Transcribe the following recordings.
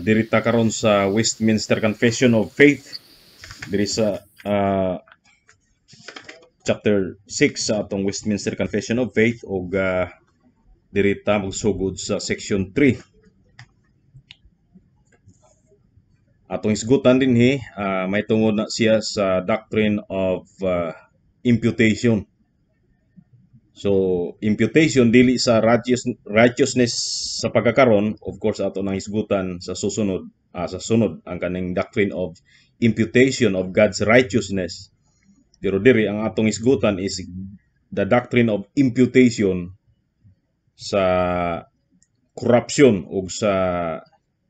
dirita karon sa Westminster Confession of Faith diri sa chapter 6 sa atong Westminster Confession of Faith ug dirita magsugod sa section 3. Atong isgutan dinhi may tungod na siya sa doctrine of imputation. So imputation dili sa righteousness sa pagkakaron, of course ato nang isgutan sa susunod sa sunod ang kaning doctrine of imputation of God's righteousness. Pero diri ang atong isgutan is the doctrine of imputation sa corruption ug sa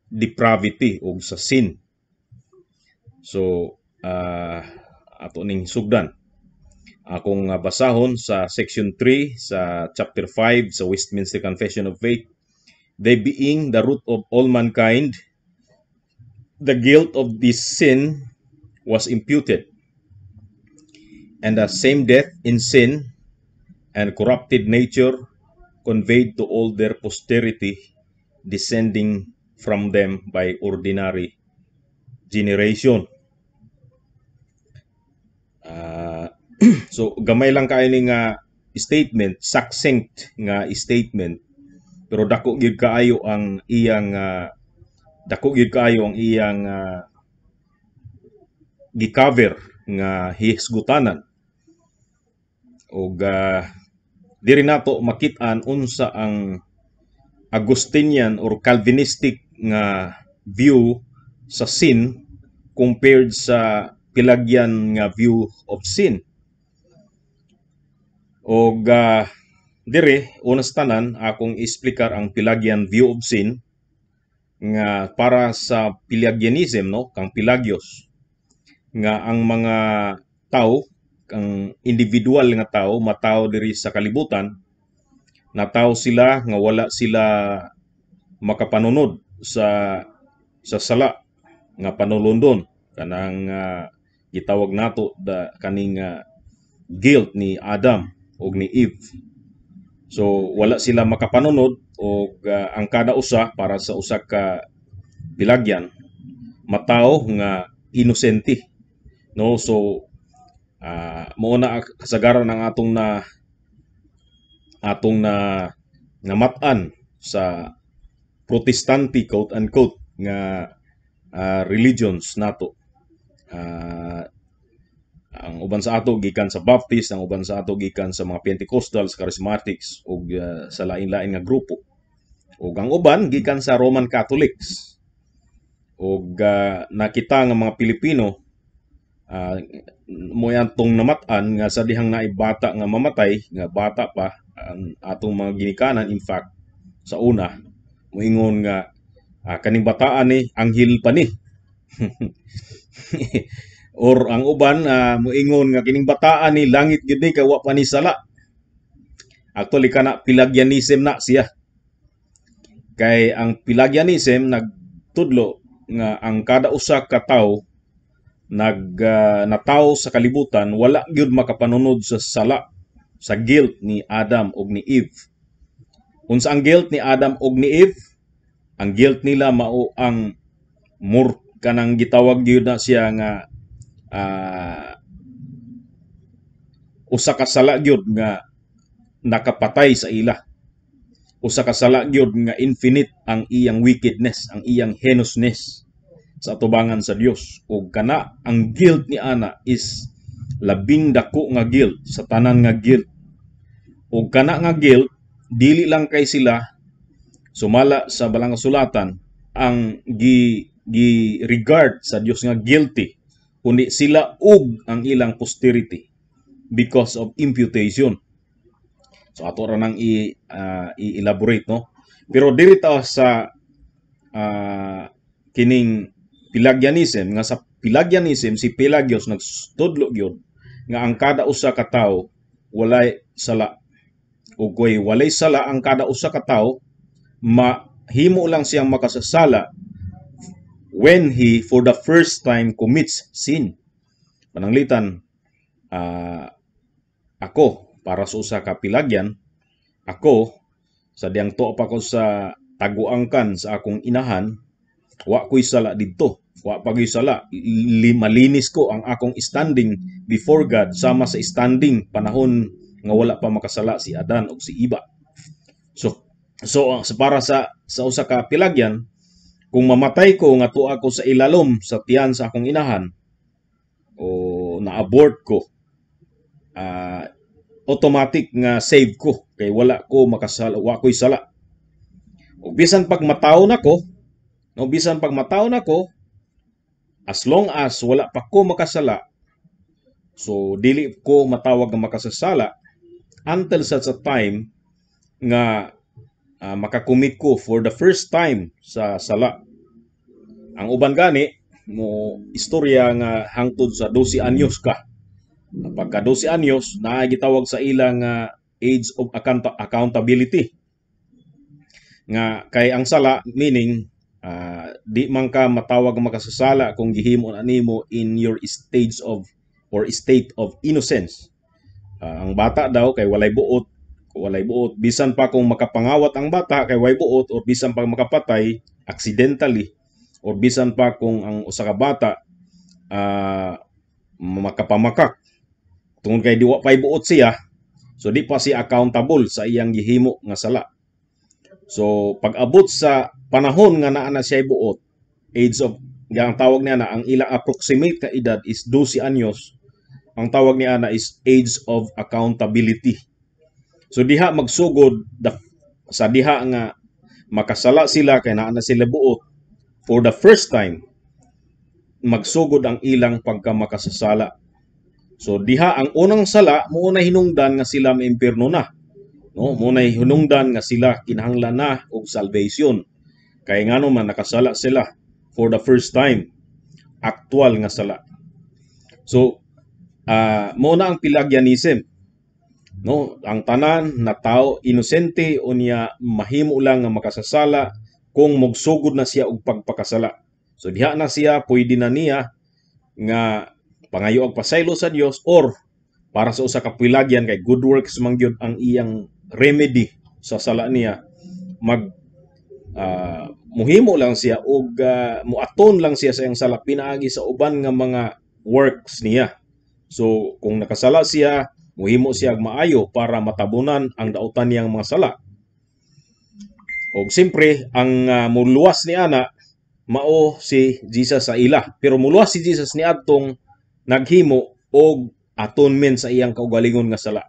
depravity ug sa sin. So ato ning sugdan. Akong basahon sa section 3 sa chapter 5 sa Westminster Confession of Faith. They being the root of all mankind, the guilt of this sin was imputed, and the same death in sin and corrupted nature conveyed to all their posterity, descending from them by ordinary generation. So gamay lang kayo ni nga statement, succinct nga statement, pero dako gyud kaayo ang iyang gi-cover nga hisgutanan. Og diri nato makit-an unsa ang Augustinian or Calvinistic nga view sa sin compared sa Pelagian nga view of sin. Og dire unas tanan akong explicar ang Pelagian view of sin nga para sa Pelagianism, no, kang Pelagios, nga ang mga tao, kang individual nga tao, matao diri sa kalibutan, nataw sila nga wala sila makapanunod sa sala nga panulundon, kanang gitawag nato kaning guilt ni Adam ug ni Eve. So wala sila makapanunod og ang kada usa para sa usa ka Pelagian mataw nga inosente, no. So mao na kasagaran ang atong na mat-an sa Protestante quote unquote nga religions nato. Ang uban sa ato gikan sa Baptist, ang uban sa ato gikan sa mga Pentecostals, Charismatics ug sa lain-lain nga grupo. Ug ang uban gikan sa Roman Catholics. Ug nakita nga mga Pilipino mo yantong namat-an nga sa dihang naibata nga mamatay, nga bata pa ang atong mga ginikanan. In fact, sa una moingon nga kaning bataan ni anghel pa ni. Or ang uban moingon nga kining bataan ni langit gyud ni kay wa pa ni sala. Actually kana Pelagianism na siya. Kay ang Pelagianism nagtudlo nga ang kada usa ka tawo nataw sa kalibutan wala gyud makapanunod sa sala, sa guilt ni Adam ug ni Eve. Unsa ang guilt ni Adam ug ni Eve? Ang guilt nila mao ang kanang gitawag gyud na siya nga usa ka sala gyud nga nakapatay sa ila. Usa ka sala gyud nga infinite ang iyang wickedness, ang iyang heinousness sa atubangan sa Dios. Ug kana ang guilt ni ana is labing dako nga guilt sa tanan nga guilt. Ug kana nga guilt dili lang kay sila sumala sa balang kasulatan ang gi-regard sa Dios nga guilty, kundi sila ug ang ilang posterity because of imputation. So ato ra nang i-elaborate, no. Pero diri ta sa kining Pelagianism, nga sa Pelagianism si Pelagios nagtudlo gyud nga ang kada usa ka tawo walay sala. Ug kay walay sala ang kada usa ka tawo, mahimo lang siyang makasasala when he for the first time commits sin. Pananglitan, ako para sa usa ka Pelagian, ako sa diyang tuwa pa ko sa taguangkan sa akong inahan, Wa ko'y sala didto. Wa pagoy sala. Malinis ko ang akong standing before God sama sa standing panahon nga wala pa makasala si Adan o si Iba. So para sa usa ka pilagyan, kung mamatay ko nga tuwa ko sa ilalom sa tiyan sa akong inahan o na-abort ko, automatic nga save ko kay wala ko makasala, wa ko'y sala. O bisan pag mataw nako, as long as wala pa ko makasala, so dili ko matawag nga makasasala until such a time nga makakumit ko for the first time sa sala. Ang uban gani mo istorya nga hangtod sa 12 anyos ka. Pagka 12 anyos, gitawag sa ilang age of accountability. Nga kay ang sala meaning di man ka matawag makasasala kung gihimo na nimo in your stage of or state of innocence. Ang bata daw kay walay buot, bisan pa kung makapangawat ang bata kay walay buot, or bisan pa makapatay accidentally, or bisan pa kung ang usa ka bata makapamakak tungod kay di wa pay buot siya, so di pa siya accountable sa iyang gihimo nga sala. So pag abot sa panahon nga naa na siya buot, age of, ang tawag niya na ang ilang approximate ka edad is 12 anyos, ang tawag niya na is age of accountability. So diha magsugod sa diha nga makasala sila kay naa na sila buot for the first time, magsugod ang ilang pagkamakasasala. So diha ang unang sala mo na hinungdan nga sila maimpierno na. No, mo na hinungdan nga sila kinahanglan na og salvation. Kay ngano man nakasala sila for the first time. Actual nga sala. So mo na ang Pelagianism. No, ang tanan na tao inosente unya mahimo lang nga makasasala kung mogsugod na siya og pagpakasala. So diha na siya pwede na niya nga pangayo og pasaylo sa Dios, or para sa usa ka pilagyan kay good works man gyud ang iyang remedy sa sala niya, muhimo lang siya og muaton lang siya sa iyang sala pinaagi sa uban nga mga works niya. So kung nakasala siya, muhimo siya maayo para matabunan ang dautan niyang mga sala. Og siyempre ang muluwas ni ana mao si Jesus sa ila, pero muluwas si Jesus ni adtong naghimo og atonement sa iyang kaugalingon nga sala.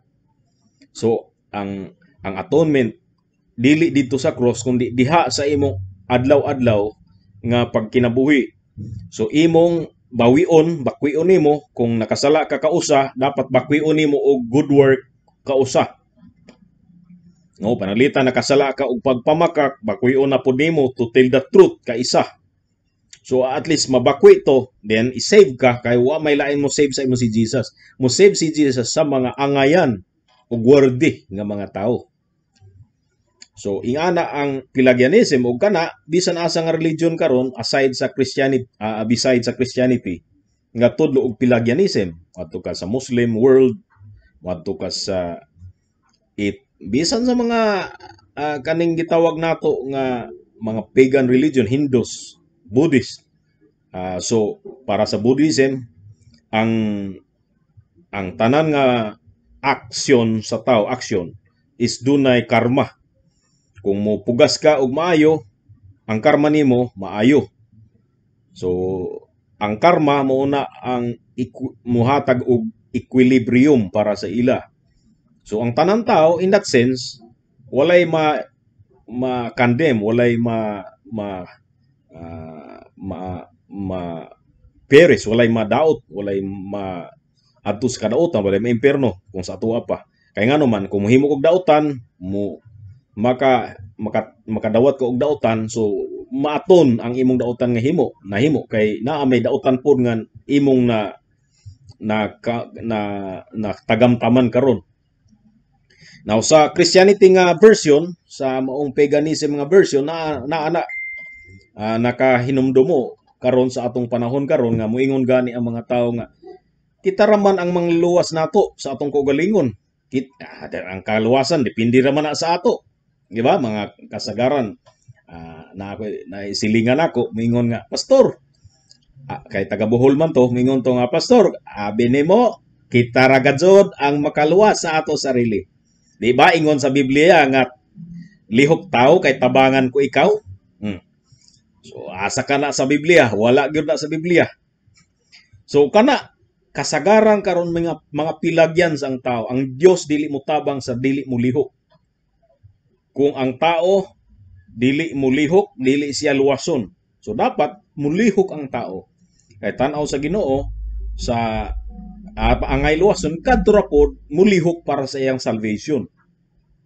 So ang atonement dili dito sa cross kundi diha sa imong adlaw-adlaw nga pagkinabuhi. So imong bakwion nimo kung nakasala ka kausa, dapat bakwion nimo og good work kausa. No, panalitan nakasala ka og pagpamakak, bakwion na pud nimo to tell the truth kaisa. So at least mabakwi to, then i-save ka kay wa may lain mo save sa imo si Jesus. Mo save si Jesus sa mga angayan ug worthy nga mga tao. So ingana ang Pelagianism ug kana bisan asa nga religion karon aside sa Christianity, beside sa Christianity, nga tudlo og Pelagianism, adto ka sa Muslim world, adto ka sa bisan sa mga kaning gitawag nato nga mga pagan religion, Hindus, Buddhist. So para sa Buddhism, ang tanan nga aksyon sa tao, is dunay karma. Kung mo pugas ka og maayo, ang karma nimo maayo. So ang karma mo na ang muhatag og equilibrium para sa ila. So ang tanan tao in that sense walay ma-condemn, walay peris, walay madaot, walay adto sa kadautan, walay maimperno kung sa atoa pa. Kay ngano man kung mohimo og dautan, makadawat ka og dautan, so maaton ang imong dautan nga nahimo kay naa may dautan pod nga imong na tagamtaman karon. Now sa Christianity nga version, sa maong paganism nga version na nakahinumdumo karon sa atong panahon karon nga moingon gani ang mga tawo nga kita raman ang mangluwas nato sa atong kaugalingon. Ang kaluwasan depende raman na sa ato. Di ba? Mga kasagaran na silingan ako mingon nga, pastor, kay taga Bohol man to, mingon to nga, pastor, abi nimo kita ra gadzod ang makaluwas sa ato sarili. Di ba ingon sa Biblia nga lihok tao kay tabangan ko ikaw? So asa ka na sa Biblia? Wala gyud na sa Biblia. So kana kasagaran karon mga pilagyan sang tao. Ang Dios dili mo tabang sa dili mo lihok. Kung ang tao dili mo lihok, dili siya luwason. So dapat mulihok ang tao. Kay tan-aw sa Ginoo sa angay luwason kadto ra pod mulihok para sa iyang salvation.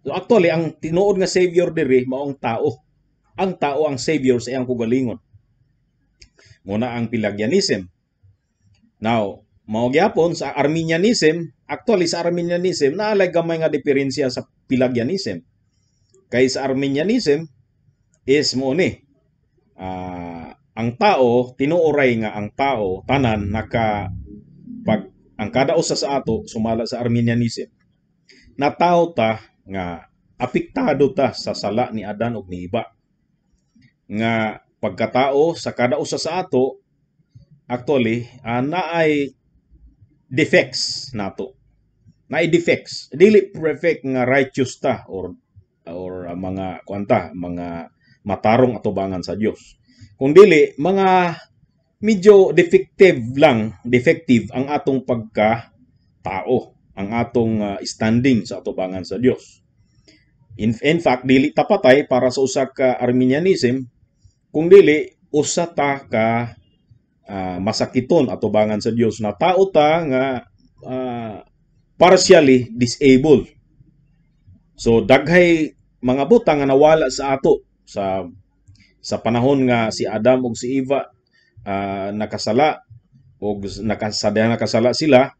So actually ang tinuod nga savior diri mao ang tao. Ang tao ang savior sa iyang kugalingon. Muna ang Pelagianism. Now, mao gyapon sa Arminianism, actually sa Arminianism naay gamay nga diferensya sa Pelagianism. Kay sa Arminianism is mo ni ang tao tinuoray nga ang tao tanan pag ang kada usa sa ato sumala sa Arminianism na tao ta nga apektado ta sa sala ni Adan ug ni Eva nga pagkatao sa kada usa sa ato actually naay defects nato, naay defects, dili perfect nga righteous ta or mga mga matarong atubangan sa Dios, kung dili mga medyo defective ang atong pagka-tao, ang atong standing sa atubangan sa Dios. In fact, dili ta patay para sa usa ka Arminianism, kung dili usa ta ka masakiton atubangan sa Dios na tao ta nga partially disabled. So daghay mga butang nga nawala sa ato sa panahon nga si Adam ug si Eva nakasala ug nakasala sila,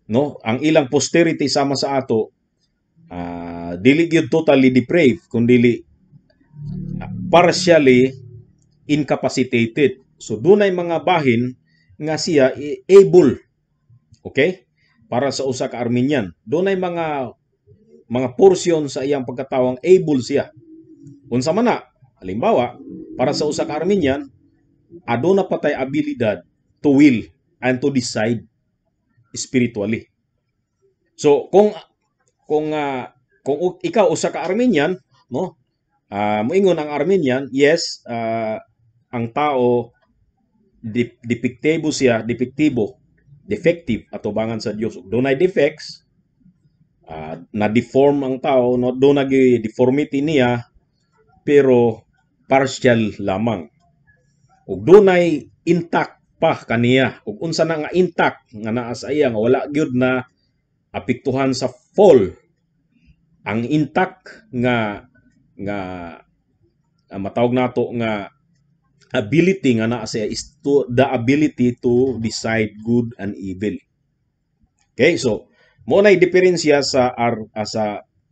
no, ang ilang posterity sama sa ato dili gyud totally depraved kundi partially incapacitated. So dunay mga bahin nga siya able, okay, para sa usa ka Arminian. Dunay mga portion sa iyang pagkatawang able siya. Unsa man na, halimbawa, para sa usa ka Arminian, aduna patay abilidad to will and to decide spiritually. So kung ikaw usa ka Arminian, no, moingon ang Arminian, yes, ang tao defective atubangan sa Dios. Dunay defects, na-deform ang tao, no, dunay deformity niya, pero partial lamang. Ug dunay intact pa kaniya. Ug unsa na nga intact nga naa sa iya nga wala gyud na apektuhan sa fall. Ang intact nga matawag nato nga ability nga naa siya is the ability to decide good and evil. Okay, so mo na diferensya sa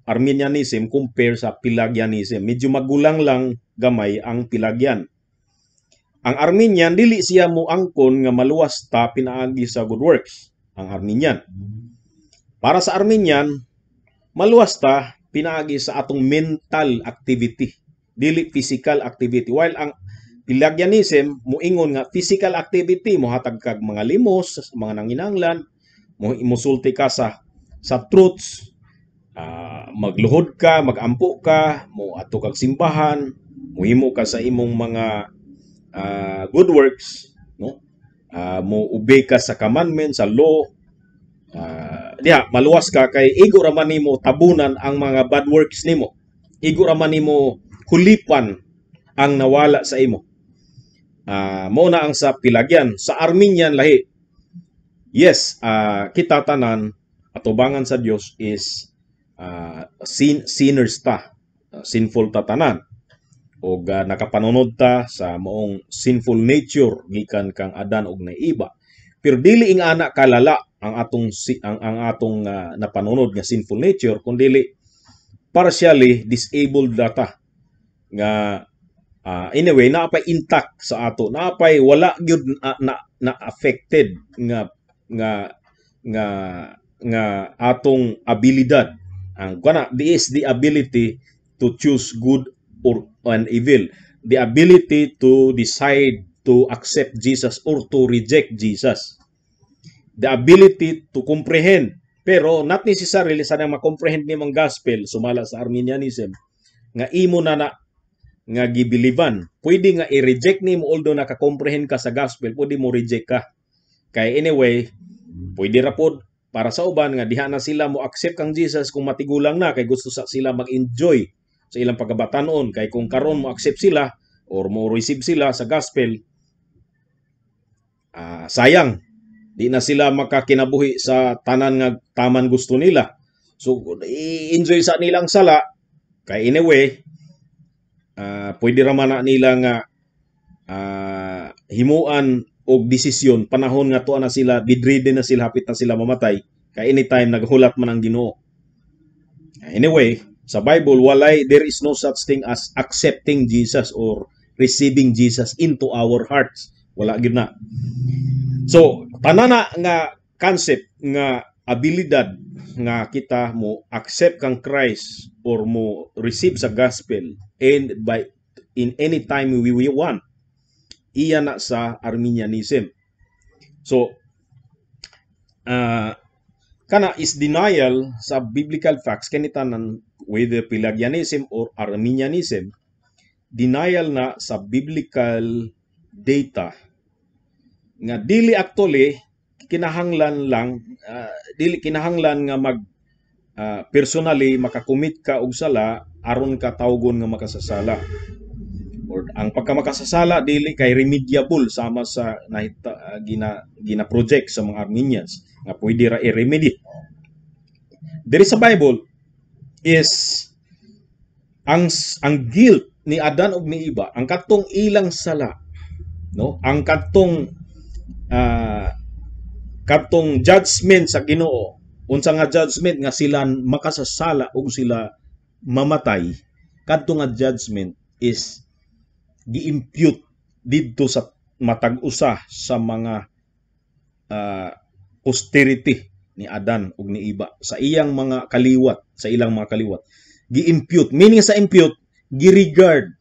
Arminianism compare sa Pelagianism. Medyo magulang lang gamay ang Pelagian. Ang Arminian dili siya mo angkon nga maluwas ta pinaagi sa good works. Ang Arminian, para sa Arminian, maluwas ta pinaagi sa atong mental activity, dili physical activity. While ang Pelagianism moingon nga physical activity, mohatag kag mga limos, mga nanginanglan, mosulti ka sa truths, magluhod ka, magampo ka, moadto kag simbahan, mohimo ka sa imong mga good works, no? Mo-obey ka sa commandments, sa law. Maluwas ka kay igo ra man nimo tabunan ang mga bad works nimo. Igo ra man nimo hulipan ang nawala sa imo. Mao na ang sa Pelagian. Sa Arminian lahi. Yes, kita tanan atubangan sa Dios is sinners ta. Sinful ta tanan. O nakapanunod ta sa maong sinful nature gikan kang Adan ug na Eva. Pero dili ing ana kalala ang atong napanunod nga sinful nature, kundi partially disabled data nga anyway naapay intact sa ato, naapay wala gyud na affected nga atong abilidad. Ang kana is the ability to choose good or an evil. the ability to decide to accept Jesus or to reject Jesus. The ability to comprehend, pero not necessarily sa nang makomprehend ni mong gospel sumala sa Arminianism nga imo na nga gibiliban. Pwede nga i-reject nimo although naka-comprehend ka sa gospel, pwede mo reject ka. Kay anyway, pwede ra pod para sa uban nga diha na sila mo accept kang Jesus kung matigulang na kay gusto sa sila mag-enjoy sa ilang pagkabatanon. Kay kung karon mo accept sila or mo receive sila sa gospel, sayang di na sila makakinabuhi sa tanan nga taman gusto nila. So i-enjoy sa nilang sala kay anyway pwede ra man na nila nga himuan og desisyon panahon nga tuwa na sila, bedridden na sila, hapit na sila mamatay, kay anytime naghulat man ang Ginoo. Anyway, sa Bible there is no such thing as accepting Jesus or receiving Jesus into our hearts. Wala gyud na. So tanana nga concept nga abilidad nga kita mo accept kang Christ or mo receive sa gospel and in any time we want, iya na sa Arminianism. So kana is denial sa biblical facts kanitanan, whether Pelagianism or Arminianism, denial na sa biblical data nga dili actually kinahanglan lang dili kinahanglan nga mag personally makakumit ka og sala aron ka tawgon nga makasasala. Or ang pagkamakasasala dili kay remediable sama sa gina project sa mga Armenians nga pwede ra i-remedy. Diri sa Bible is ang guilt ni Adan ug ni Eva, ang katong ilang sala, no, ang katong judgment sa Ginoo, unsa nga judgment nga sila makasasala ug sila mamatay, kadto nga judgment is gi-impute didto sa matag-usa sa mga posterity ni Adan ug ni Eva, sa iyang mga kaliwat, sa ilang mga kaliwat. Gi-impute, meaning sa impute, gi-regard,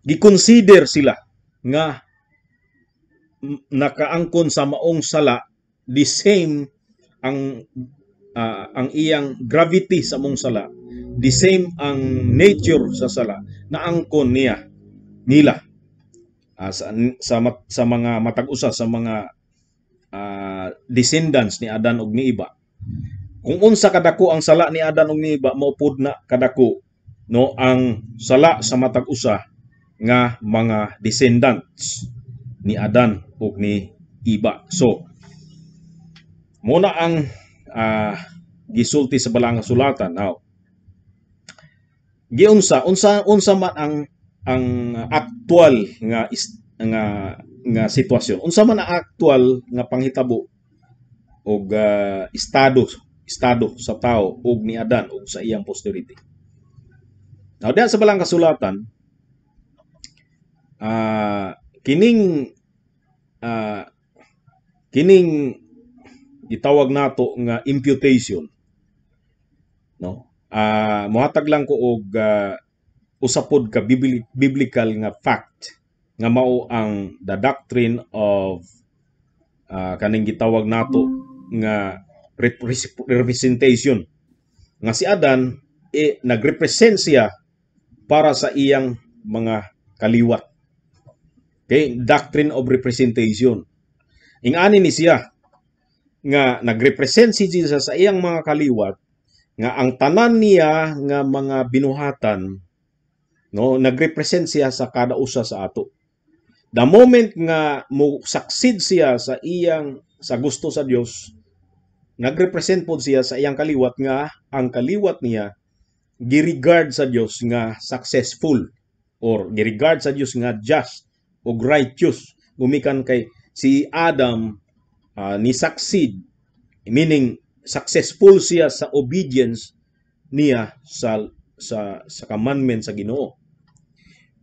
gi-consider sila nga nakaangkon sa maong sala, the same ang iyang gravity sa mong sala, the same ang nature sa sala na angkon nila sa mga matag-usa sa mga descendants ni Adan ug ni Eva. Kung unsa kadako ang sala ni Adan ug ni Eva, maupod na kadako, no, ang sala sa matag-usa nga mga descendants ni Adan ug ni Eva. So muna ang gisulti sa balang sulatan. Now, giunsa man ang aktual nga sitwasyon. Unsa man ang aktual nga panghitabo og estado sa tao ug ni Adan ug sa iyang posterity. Now, diyan sa balang kasulatan, kining gitawag nato nga imputation, no, mohatag lang ko og usapod ka biblical nga fact nga mao ang the doctrine of kaning gitawag nato nga representation, nga si Adan nagrepresent siya para sa iyang mga kaliwat. Okay, doctrine of representation. Ingani ni siya nga nagrepresent si Jesus sa iyang mga kaliwat, nga ang tanan niya nga mga binuhatan, no, nagrepresent siya sa kada usa sa ato. The moment nga mo succeed siya sa gusto sa Dios, nagrepresent pod siya sa iyang kaliwat nga ang kaliwat niya giregard sa Dios nga successful or giregard sa Dios nga just o righteous. Gumikan kay si Adam ni succeed, meaning successful siya sa obedience niya sa commandment sa Ginoo.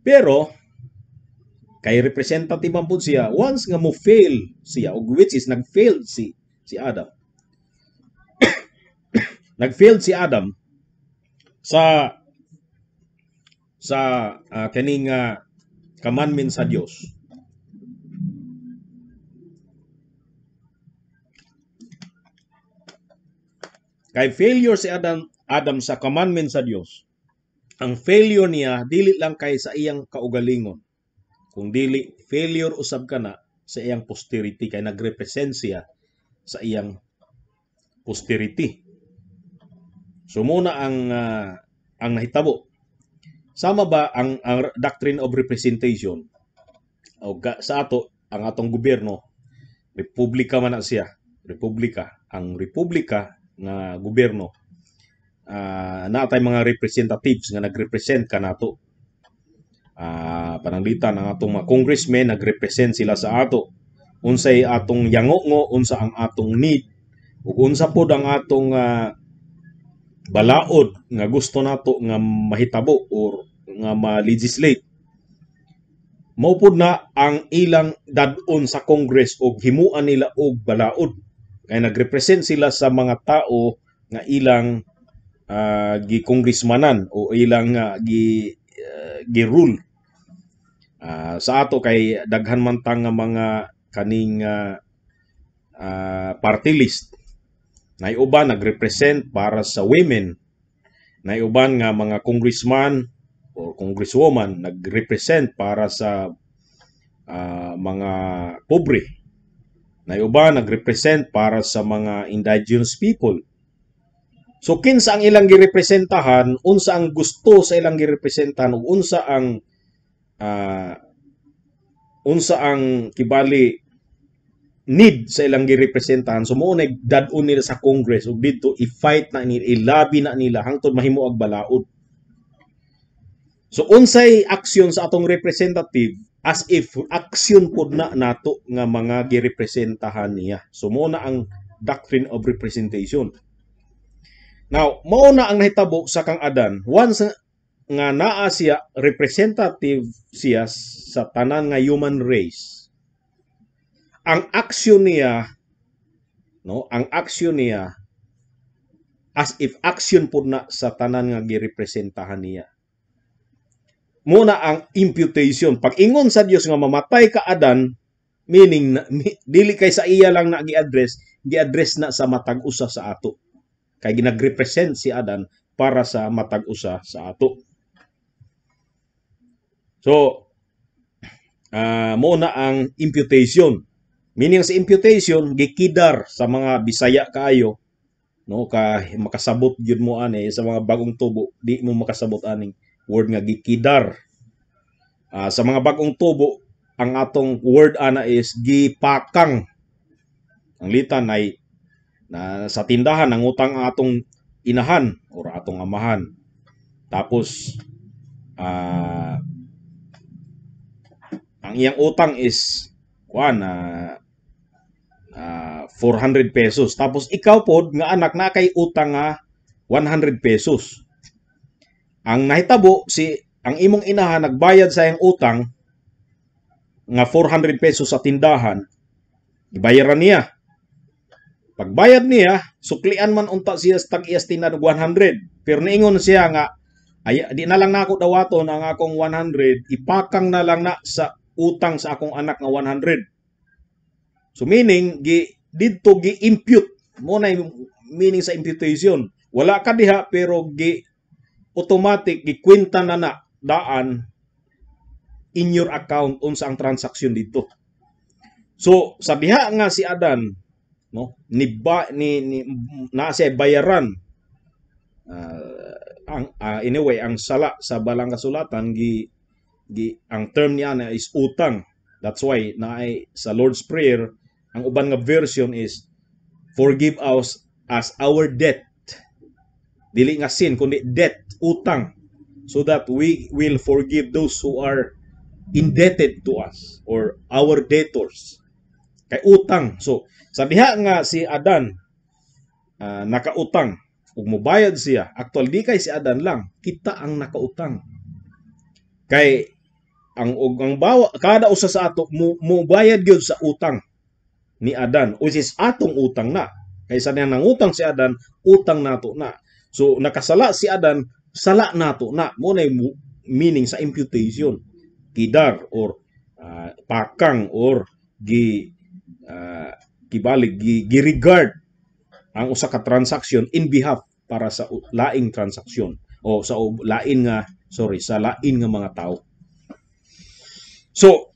Pero kay representative man pud siya once nga mo fail siya, which is nag-fail si Adam. Nag-fail si Adam sa sa kaning commandment sa Dios. Kay failure si Adam sa commandment sa Dios. Ang failure niya dili lang kay sa iyang kaugalingon, kung dili failure usab kana sa iyang posterity, kay nagrepresent siya sa iyang posterity. So muna ang nahitabo. Sama ba ang doctrine of representation? O sa ato ang atong gobyerno, republika man na siya, republika. Ang republika nga gobyerno, natay mga representatives nga nagrepresent kanato. Pananglitan ang atong mga congressmen, nagrepresent sila sa ato. Unsay atong yango, unsa ang atong need, ug unsa pod ang atong balaod nga gusto nato nga mahitabo or nga ma-legislate. Mao pod na ang ilang dad-on sa Congress ug himuan nila og balaod. Kay nagrepresent sila sa mga tao nga ilang gi-congressmanan o ilang gi-rule. Sa ato kay daghan man tang mga kaning party list. Naiuban nagrepresent para sa women. Naiuban nga mga congressman o congresswoman nagrepresent para sa mga pobre. Naiuban nagrepresent para sa mga indigenous people. So kinsa ang ilang girepresentahan, unsa ang gusto sa ilang girepresentahan ug unsa ang kibali need sa ilang girepresentahan. So mo nagdad-on nila sa Congress ug dito i-fight na nila, ilabi na nila hangtod mahimo og balaod. So unsay aksyon sa atong representative as if aksyon pod na nato nga mga girepresentahan niya. So mo na ang doctrine of representation. Now, mao na ang nahitabo sa kang Adan. Once nga naa siya, representative siya sa tanan nga human race. Ang aksyon niya, ang aksyon niya as if aksyon pod na sa tanan nga girepresentahan niya. Muna ang imputation. Pag ingon sa Dios nga mamatay ka Adan, meaning dili kay sa iya lang na gi-address na sa matag usa sa ato. Kay ginagrepresent si Adan para sa matag usa sa ato. So muna ang imputation. Meaning sa imputation gikidar sa mga Bisaya kaayo, ka makasabot gyud mo ani sa mga bagong tubo, di mo makasabot aning word nga gikidar. Sa mga bagong tubo, ang atong word ana is gipakang. Ang litan ay na sa tindahan ang utang ang atong inahan or atong amahan. Tapos ang iyang utang is 400 pesos. Tapos ikaw pod nga anak na kay utang nga 100 pesos. Ang nahitabo ang imong inahan nagbayad sa iyang utang nga 400 pesos sa tindahan, ibayaran niya. Pagbayad niya, suklian man unta siya sa tag-iyas tinad 100. Pero niingon siya nga, di na lang nako dawaton ang akong 100, ipakang na lang na sa utang sa akong anak nga 100. So meaning, dito gi-impute. Mo na meaning sa imputation. Wala ka diha, pero automatic, gikwenta na daan in your account unsa ang transaction dito. So, sa diha nga si Adan, na siya bayaran. Anyway, ang sala sa balang kasulatan, ang term niya na is utang. That's why sa Lord's Prayer, ang uban nga version is, forgive us as our debt. Dili nga sin, kundi debt, utang. So that we will forgive those who are indebted to us or our debtors. Kay utang. So, sa diha nga si Adan, nakautang, ug mobayad siya. Actual, di kay si Adan lang, kita ang nakautang. Kay, kada usa sa ato, mobayad gyud sa utang ni Adan, which is atong utang na. Kaysa niya nang utang si Adan, utang nato na. So nakasala si Adan, sala nato na. Mo na meaning sa imputation. Kidar or pakang or kibalik gi-regard ang usa ka transaction in behalf para sa laing transaksyon o sa lain nga sa lain nga mga tao. So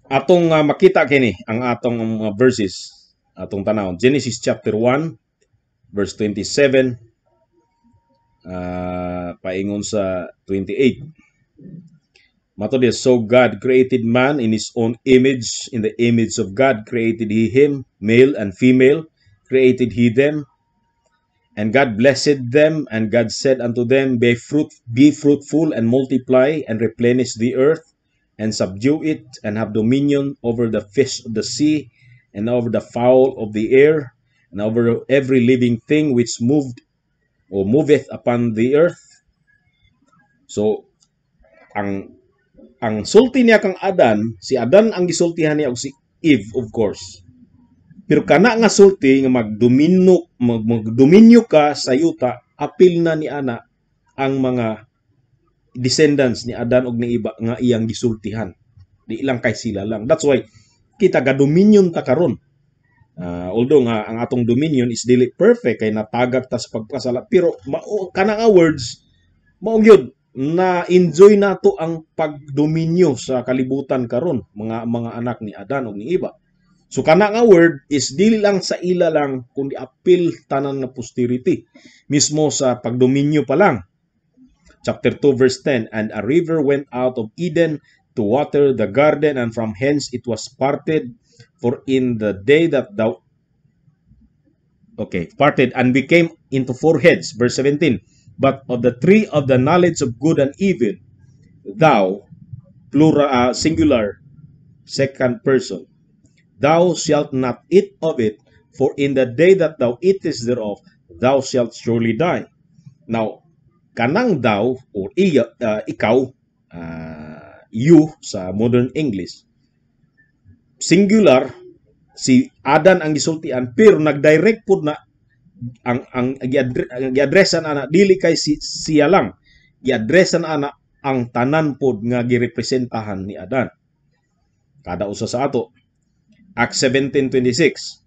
atong makita kini ang atong mga verses atong tanawon. Genesis chapter 1 verse 27 paingon sa 28. Mato dia, so God created man in his own image, in the image of God created he him, male and female created he them. And God blessed them, and God said unto them, be fruitful and multiply and replenish the earth and subdue it and have dominion over the fish of the sea and over the fowl of the air and over every living thing which moveth upon the earth. So ang sulti niya kang Adan, si Adan ang gisultihan niya og si Eve, of course. Pero kana nga sulti nga magdominyo ka sa yuta, apil na ni ana ang mga descendants ni Adan og ni iba nga iyang gisultihan. Di ilang kay sila lang. That's why kita ga dominion ta karon. Although nga ang atong dominion is dili perfect kay natagak ta sa pagpasala, pero kana nga words mao gyud na enjoy nato ang pagdominyo sa kalibutan karon, mga anak ni Adan ug ni Eva. So kana nga word is dili lang sa ila lang kundi apil tanan nga posterity mismo sa pagdominyo pa lang. Chapter 2 verse 10, and a river went out of Eden to water the garden, and from hence it was parted, for in the day that parted and became into four heads. Verse 17, but of the tree of the knowledge of good and evil, thou, plural, singular, second person, thou shalt not eat of it, for in the day that thou eatest thereof, thou shalt surely die. Now, kanang thou or ikaw, you sa modern English, singular, si Adan ang gisultian, pero nagdirect pud na ang gi-addressan ana dili kay siya lang, gi-addressan ana ang tanan pod nga girepresentahan ni Adan kada usa sa ato. Acts 17:26,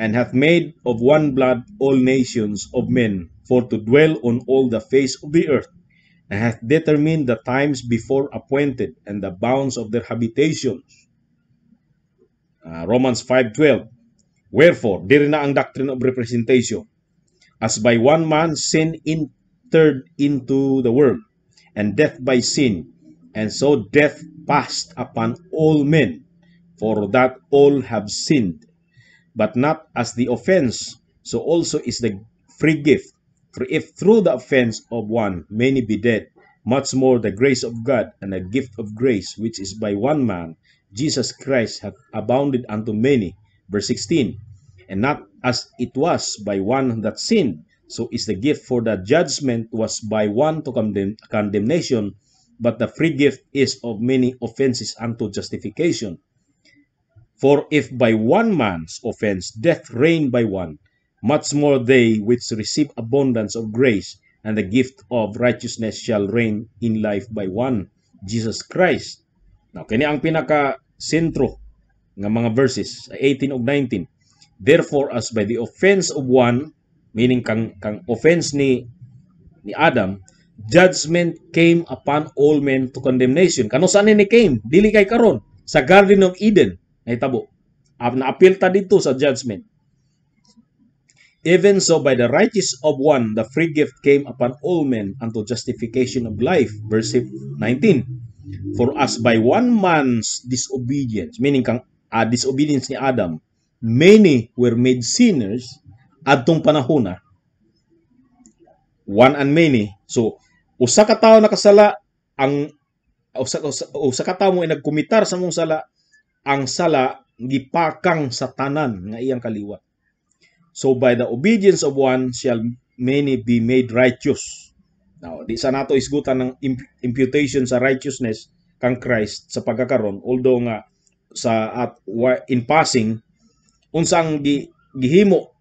and hath made of one blood all nations of men for to dwell on all the face of the earth, and hath determined the times before appointed and the bounds of their habitations. Romans 5:12, wherefore, diri na ang doctrine of representation. As by one man sin entered into the world, and death by sin, and so death passed upon all men, for that all have sinned. But not as the offense, so also is the free gift. For if through the offense of one many be dead, much more the grace of God and the gift of grace, which is by one man, Jesus Christ, hath abounded unto many. Verse 16, and not as it was by one that sinned, so is the gift, for the judgment was by one to condemnation, but the free gift is of many offenses unto justification. For if by one man's offense death reigned by one, much more they which receive abundance of grace and the gift of righteousness shall reign in life by one, Jesus Christ. Now, kini ang pinaka-sentro nga mga verses, 18 ug 19. Therefore, as by the offense of one, meaning kang offense ni Adam, judgment came upon all men to condemnation. Kano saan ni came? Dili kay karon sa Garden of Eden. Nahitabo. Naapil ta dito sa judgment. Even so, by the righteousness of one, the free gift came upon all men unto justification of life. Verse 19. For as by one man's disobedience, meaning kang disobedience ni Adam, many were made sinners adtong panahona. One and many. So, usa ka tawo nakasala, ang usa ka tawo mo nagkumitar sa mong sala, ang sala gipakang sa tanan nga iyang kaliwat. So by the obedience of one shall many be made righteous. Now, di sa nato isgutan ng imputation sa righteousness kang Christ sa pagkakaron, although nga in passing unsang gihimo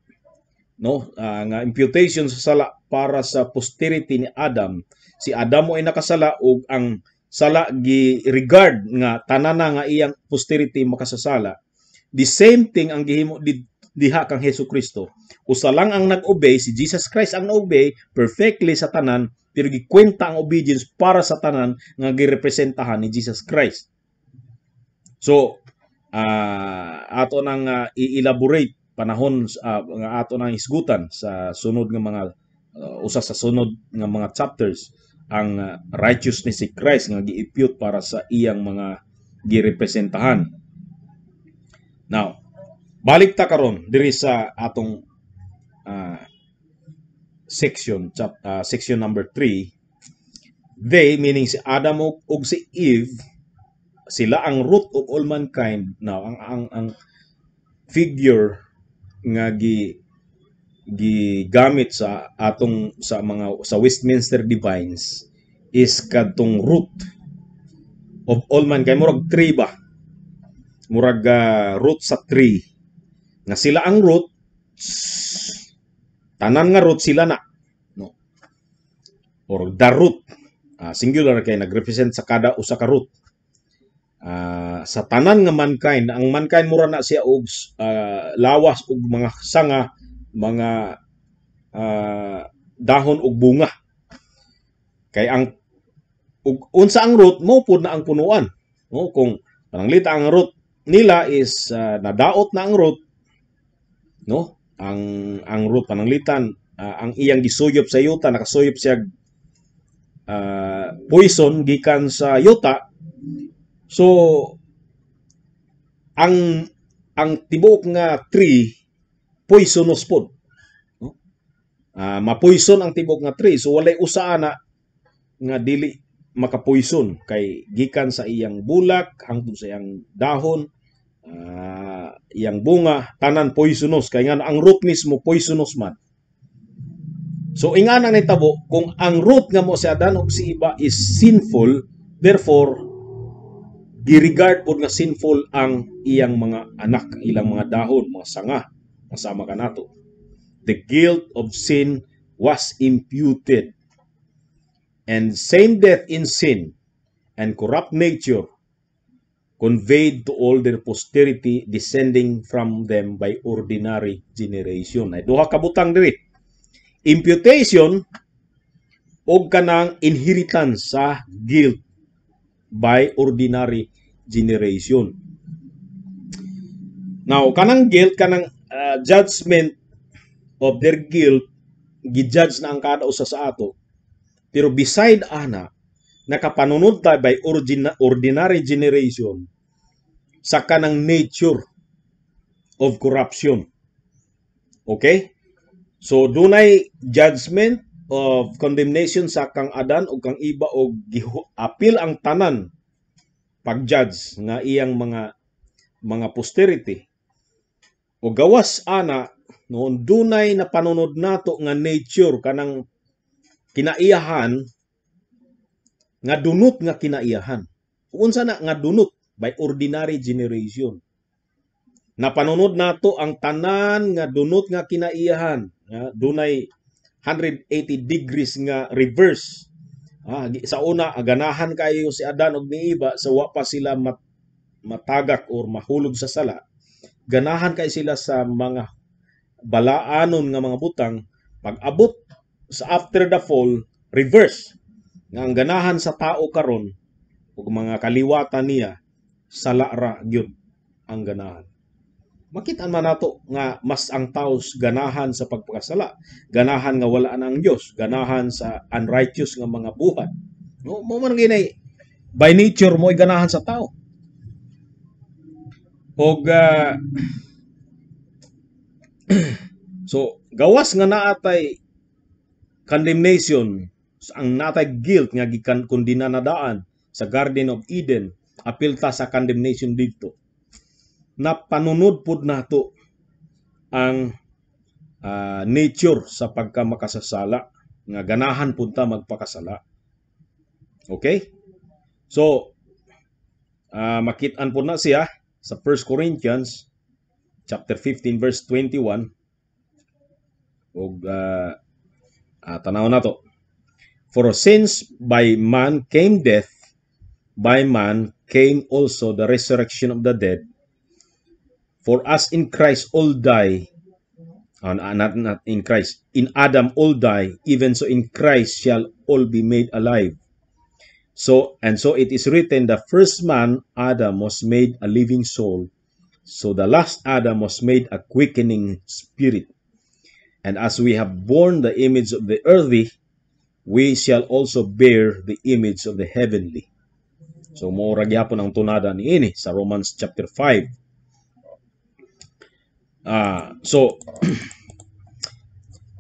no, nga imputation sa sala para sa posterity ni Adam. Si Adam mo ay nakasala ug ang sala gi regard nga tanana nga iyang posterity makasasala. The same thing ang gihimo diha kang Hesukristo. Usa lang ang nag-obey, si Jesus Christ ang nag-obey perfectly sa tanan, pero gikwenta ang obedience para sa tanan nga girepresentahan ni Jesus Christ. So, ato nang i-elaborate panahon nga ato nang isgutan sa sunod nga mga usa sa sunod nga mga chapters ang righteousness ni Christ nga gi-impute para sa iyang mga girepresentahan. Now, balik ta karon diri sa atong section number 3. They, meaning si Adam ug si Eve, sila ang root of all mankind. Now, ang figure nga gigamit sa atong sa Westminster Divines is kadtong root of all mankind. Murag tree ba? Murag root sa tree. Nga sila ang root, tanan nga root sila na, no? Or the root, singular kay nagrepresent sa kada usa ka root. Sa tanan nga mankind, ang mankind mura na siya og lawas og mga sanga, mga dahon ug bunga. Kay ang unsa ang root mo pud na ang punuan, no? Kung pananglita ang root nila is nadaot na ang root, no? Ang root pananglitan ang iyang gisuyop sa yuta, nakasuyop siya poison gikan sa yuta. So ang tibuok nga tree poisonous pod, no? Mapoison ang tibuok nga tree, so walay usa na nga dili makapoison kay gikan sa iyang bulak hangtod sa iyang dahon, iyang bunga, tanan poisonous kay nga ang root mismo poisonous man. So ingana nitabo kung ang root nga mo si Adan ug si Eva is sinful, therefore gi-regard pod nga sinful ang iyang mga anak, ilang mga dahon, mga sanga, kasama kanato. The guilt of sin was imputed, and same death in sin and corrupt nature conveyed to all their posterity descending from them by ordinary generation. Ay duha ka butang diri. Imputation o kanang inheritance sa guilt by ordinary generation. Now, kanang guilt, kanang judgment of their guilt, gi-judge na ang kada usa sa ato. Pero beside ana, nakapanunod tayo by ordinary generation sa kanang nature of corruption. Okay? So, dunay judgment of condemnation sa kang Adan o kang Eva o apil ang tanan pag-judge nga iyang mga posterity. O gawas ana, noon dunay napanunod nato nga nature kanang kinaiyahan nga dunot nga kinaiyahan. Unsa na nga dunot by ordinary generation. Napanunod nato ang tanan nga dunot nga kinaiyahan. Dunay 180 degrees nga reverse. Sa una, ganahan kayo si Adan ug ni Eva sa wa pa sila matagak or mahulog sa sala. Ganahan kay sila sa mga balaanon nga mga butang. Pag-abot sa after the fall, reverse. Nga ang ganahan sa tao karon ug mga kaliwatan niya, sala ra gyud ang ganahan. Makita man nato nga mas ang tao ganahan sa pagpakasala, ganahan nga wala na ang Dios, ganahan sa unrighteous nga mga buhat. No, mo man ginay by nature mo ganahan sa tao. Og so gawas nga naatay condemnation, ang natay guilt nga gikan kundina na daan sa Garden of Eden, apilta sa condemnation dito. Napanunod pod nato ang nature sa pagkamakasasala nga ganahan punta magpakasala. Okay? So makit-an po na siya sa 1 Corinthians chapter 15 verse 21. ug tanaw na to. For since by man came death, by man came also the resurrection of the dead. For as in Christ all die, not in Christ, in Adam all die, even so in Christ shall all be made alive. So it is written, the first man, Adam, was made a living soul. So the last Adam was made a quickening spirit. And as we have borne the image of the earthly, we shall also bear the image of the heavenly. So mura gyapon ang tunada niini sa Romans chapter 5. So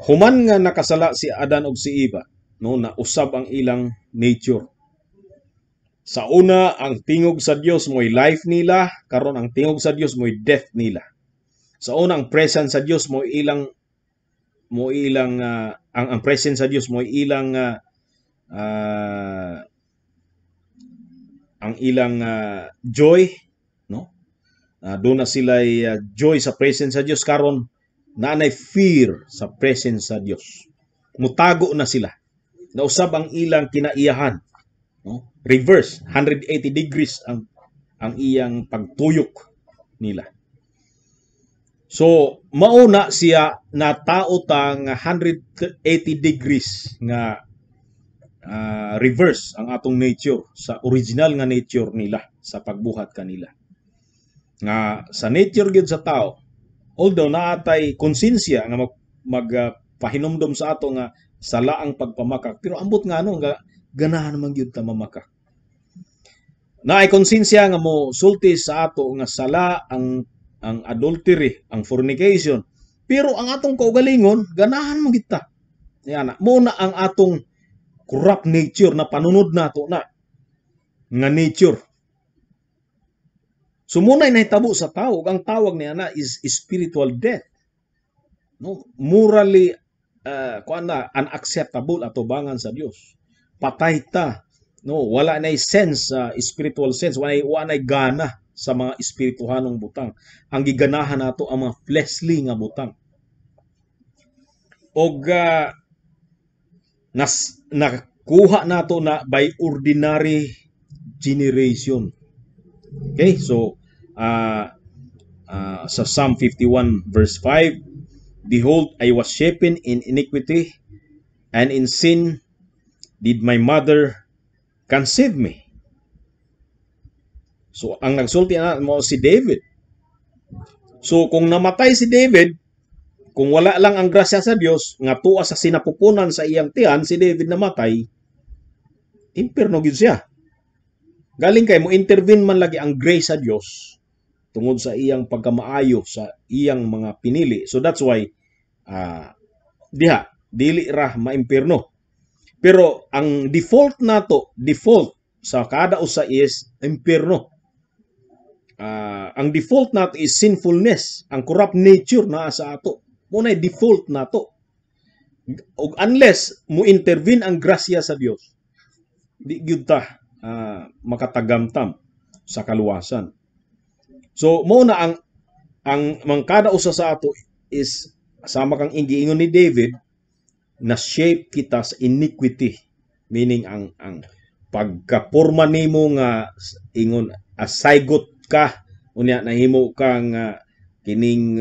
human nga nakasala si Adan ug si Eva, no, na usab ang ilang nature. Sa una, ang tingog sa Dios mo'y life nila, karon ang tingog sa Dios mo'y death nila. Sa una, ang presence sa Dios mo'y ilang ang presence sa Dios mo'y ilang ang ilang joy, no? Doon na sila joy sa presence sa Dios, karon nanay fear sa presence sa Dios. Mutago na sila. Nausab ang ilang kinaiyahan, no? Reverse 180 degrees ang iyang pagtuyok nila. So mauna siya na tao tang 180 degrees nga reverse ang atong nature sa original nga nature nila sa pagbuhat kanila. Nga sa nature gyud sa tao, although naatay konsensya nga magpahinumdom sa ato nga sala ang pagpamakak, pero ambot nga ano nga ganahan man gyud ta mamakak. Naay konsensya nga mo sulti sa ato nga sala ang adultery, ang fornication, pero ang atong kaugalingon ganahan mo kita. Yan mo na ang atong corrupt nature na panunod nato na nga nature. So muna nahitabo sa tao, ang tawag niya na is spiritual death. No, morally unacceptable atubangan sa Dios. Patay ta. No, wala na sense, spiritual sense, wala na gana sa mga espirituhanong butang. Ang giganahan nato ang mga fleshly nga butang. Og nakuha nato na by ordinary generation. Okay, so sa Psalm 51 verse 5, behold, I was shapen in iniquity, and in sin did my mother conceive me. So ang nagsulti na mo si David. So kung namatay si David, kung wala lang ang grasya sa Dios nga tuwa sa sinapupunan sa iyang tiyan, si David namatay, impierno gyud siya. Galing kay mo intervene man lagi ang grace sa Dios tungod sa iyang pagkamaayo sa iyang mga pinili. So that's why dili ra maimpierno. Pero ang default sa kada usa is impierno. Ang default nato is sinfulness, ang corrupt nature na sa ato. Muna default nato. Og unless mo intervene ang grasya sa Dios, di gyud ta makatagamtam sa kaluwasan. So muna ang kada usa sa ato is sama kang giingon ni David, na shape kita sa iniquity, meaning ang pagkaporma nimo nga ingon asaygot ka unya nahimo kang kining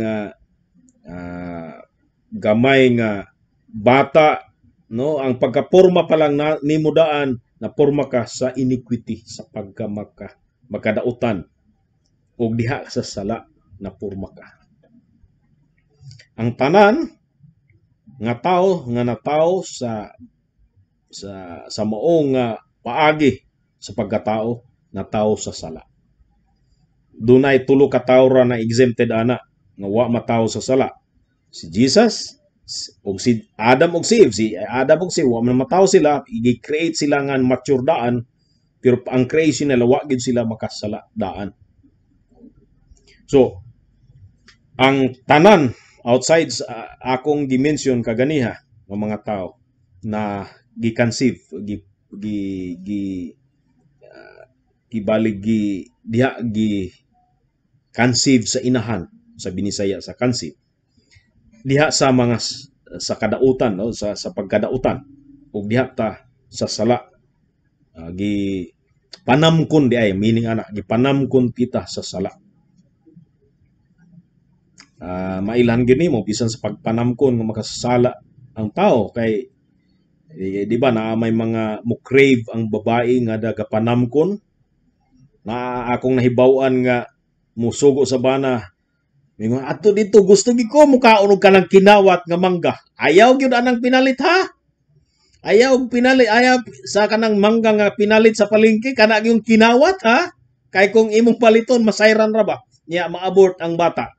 gamay nga bata, no, ang pagkaporma pa lang nimo daan na porma ka sa iniquity, sa makadautan ug diha sa sala na porma ka. Ang tanan nga tao nga natawo sa maong paagi sa pagkatao, natawo sa sala. Dunay tulo ka tawo ra na exempted ana nga wa matawo sa sala. Si Jesus ug si Adam ug si Eve. Si Adam ug si Eve wa man matawo sila, i-create sila nga mature daan, pero ang creation nila wa gid sila makasala daan. So ang tanan outside akong dimension kaganiha ng mga tao na gi-conceive, conceive sa inahan, sa Binisaya sa conceive, diha sa mga sa kadautan, no, sa pagkadautan ug diha ta sa sala. Gi panamkon di ay meaning ana gi panamkon kita sa sala. Mailan gini mo bisan sa pagpanamkon nga makasala ang tao kay di ba na may mga mo crave ang babae nga dagapanamkon na akong nahibaw-an nga musugo sa bana. Mingon ato dito gusto gi ko mukaon og kanang kinawat nga mangga. Ayaw gyud anang pinalit ha. Ayaw pinalit, ayaw sa kanang mangga nga pinalit sa palengke kana yung kinawat ha. Kay kung imong paliton masayran ra ba? Nya maabort ang bata.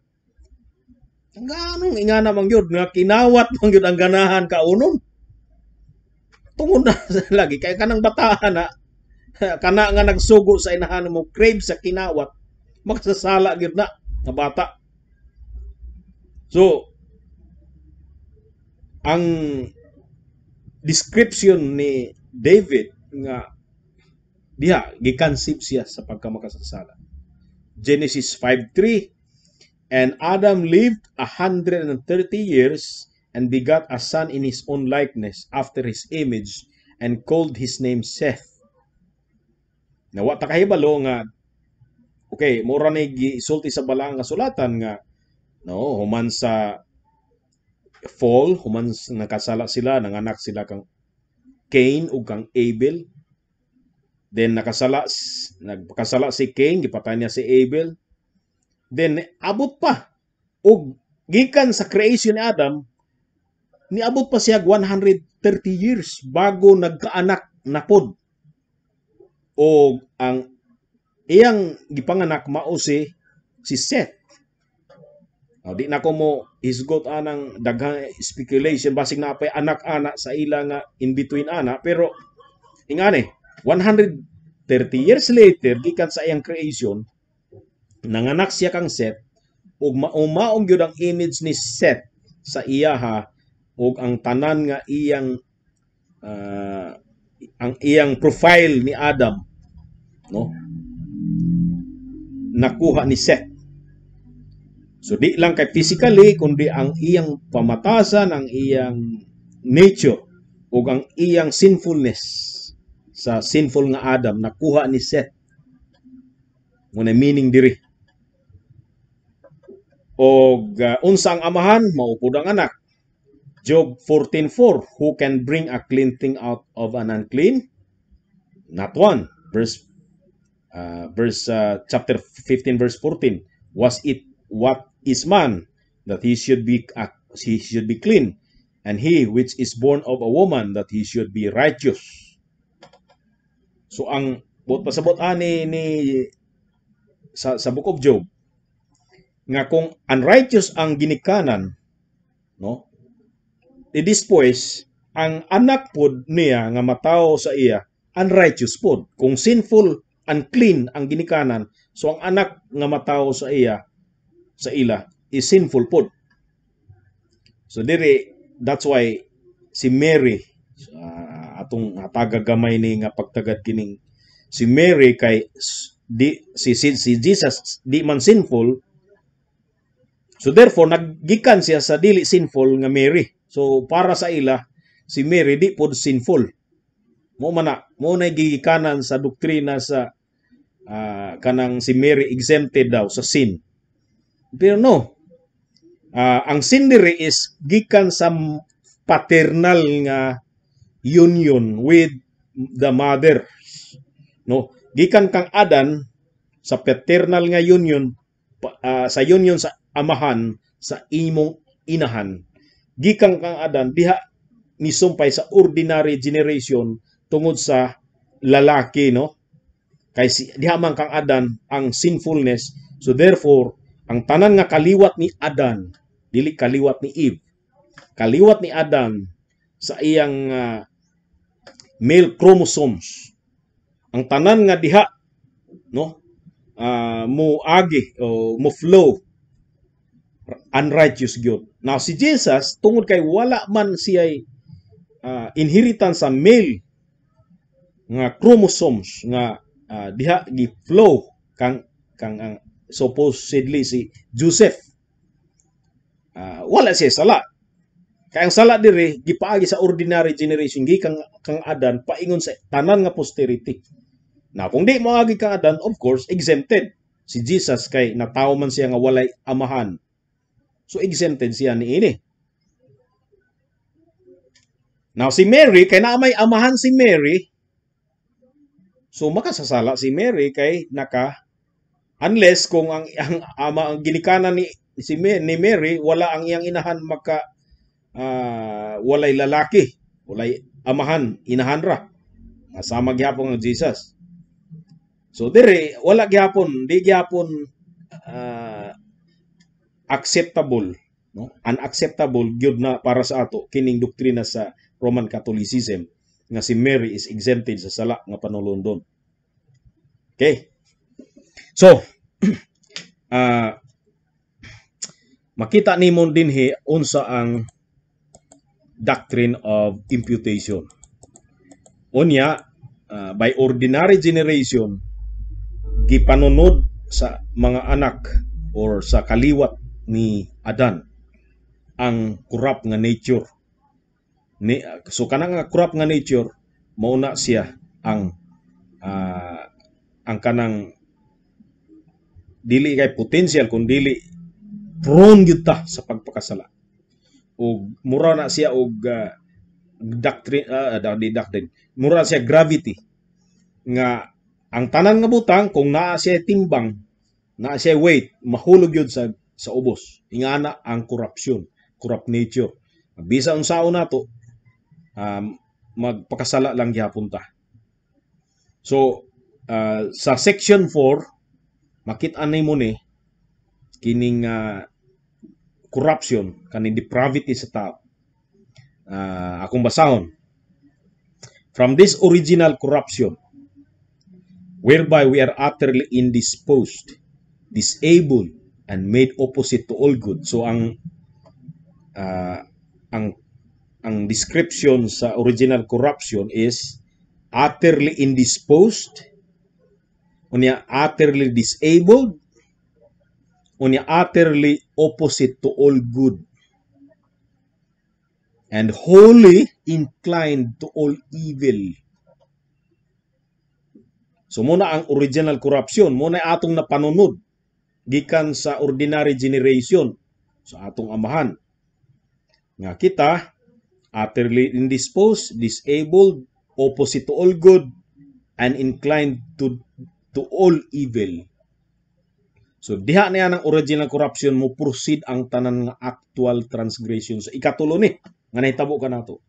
Ganong ingana man gyud nga kinawat man gyud ang ganahan kaunon. Tungod na lagi kay kanang bataan na kana nga nagsugo sa inahan mo crave sa kinawat magsasala gyud na nga bata. So ang description ni David nga diha gi-conceive siya sa pagkamakasasala. Genesis 5:3 And Adam lived 130 years and begot a son in his own likeness after his image and called his name Seth. Nawa ta kahibalo nga okay, mura ni gisulti sa balang nga sulatan nga no, human sa fall, human nakasala sila, nanganak sila kang Cain ug kang Abel. Then nagpakasala si Cain, gipatay niya si Abel. Then abot pa ug gikan sa creation ni Adam, niabot pa siya 130 years bago nagkaanak na pod. O ang iyang gipanganak mao si Seth. Di na ko mo isgot anang daghang speculation basig na pay anak-anak sa ila nga in between ana, pero ingani 130 years later gikan sa iyang creation nanganak siya kang Seth ug maong gyud ang image ni Seth sa iyaha ug ang tanan nga ang iyang profile ni Adam no nakuha ni Seth. So di lang kay physically kundi ang iyang pamatasan, ang iyang nature ug ang iyang sinfulness sa sinful nga Adam nakuha ni Seth. Muna meaning diri. Og unsa ang amahan maupod ang anak. Job 14:4 Who can bring a clean thing out of an unclean? Not one. Chapter 15 verse 14 what is man that he should be clean, and he which is born of a woman that he should be righteous. So ang pasabot ani ni sa Book of Job nga kung unrighteous ang ginikanan no después ang anak pod niya nga matawo sa iya unrighteous pod. Kung sinful, unclean ang ginikanan, so ang anak nga matawo sa iya sa ila is sinful pod. So diri that's why si Mary atong tagagamay ni nga pagtagad kining si Mary kay si Jesus di man sinful, so therefore naggikan siya sa dili sinful nga Mary. So para sa ila si Mary di pod sinful. Mo na gigikanan sa doktrina sa kanang si Mary exempted daw sa sin. Pero no. Ang sin diri is gikan sa paternal nga union with the mother. No, gikan kang Adan sa paternal nga union sa union sa amahan sa imong inahan. Gikan kang Adan diha misumpay sa ordinary generation tungod sa lalaki no. Kay diha man kang Adan ang sinfulness. So therefore ang tanan nga kaliwat ni Adan dili kaliwat ni Eve. Kaliwat ni Adan sa iyang male chromosomes. Ang tanan nga diha no mo agi o mo flow unrighteous gyud. Now si Jesus tungod kay wala man siya inheritance sa male nga chromosomes nga diha gi flow kang supposedly si Joseph. Wala siya sala. Kaya ang sala diri gipaagi sa ordinary generation kang Adan paingon sa tanan nga posterity. Na kung di moagi kang Adan, of course exempted. Si Jesus kay natawo man siya nga walay amahan. So exempted siya niini. Now si Mary kay naa may amahan si Mary. So makasasala si Mary kay unless kung ang ama ang ginikanan ni Mary wala ang iyang inahan walay lalaki, walay amahan, inahan ra. Nasama gyapon ang Jesus. So dire wala gyapon, di gyapon acceptable, no? Unacceptable gyud na para sa ato kining doktrina sa Roman Catholicism nga si Mary is exempted sa sala nga panulundon. Okay? So, makita nimo dinhi unsa ang doctrine of imputation. Unya, by ordinary generation, gipanunod sa mga anak or sa kaliwat ni Adan ang corrupt nga nature. So kanang nga corrupt nga nature, mauna siya ang kanang dili kay potential kun dili prone gyud ta sa pagpakasala. O mura na siya og doctrine mura siya gravity nga ang tanan nga butang kung naa siya timbang, naa siya weight, mahulog yun sa ubos. Ingana ang corruption, corrupt nature. Bisa unsaon nato magpakasala lang gyapon ta. So sa section 4 makit-an nimo ni kining corruption, kaning depravity sa tao. Akong basahon. From this original corruption, whereby we are utterly indisposed, disabled, and made opposite to all good. So ang description sa original corruption is utterly indisposed, unya utterly disabled, unya utterly opposite to all good, and wholly inclined to all evil. So muna ang original corruption, muna atong napanunod gikan sa ordinary generation sa atong amahan. Nga kita utterly indisposed, disabled, opposite to all good, and inclined to all evil. So diha niya ng original corruption mo proceed ang tanan nga actual transgression. So ikatulo ni nga nahitabo ka nato.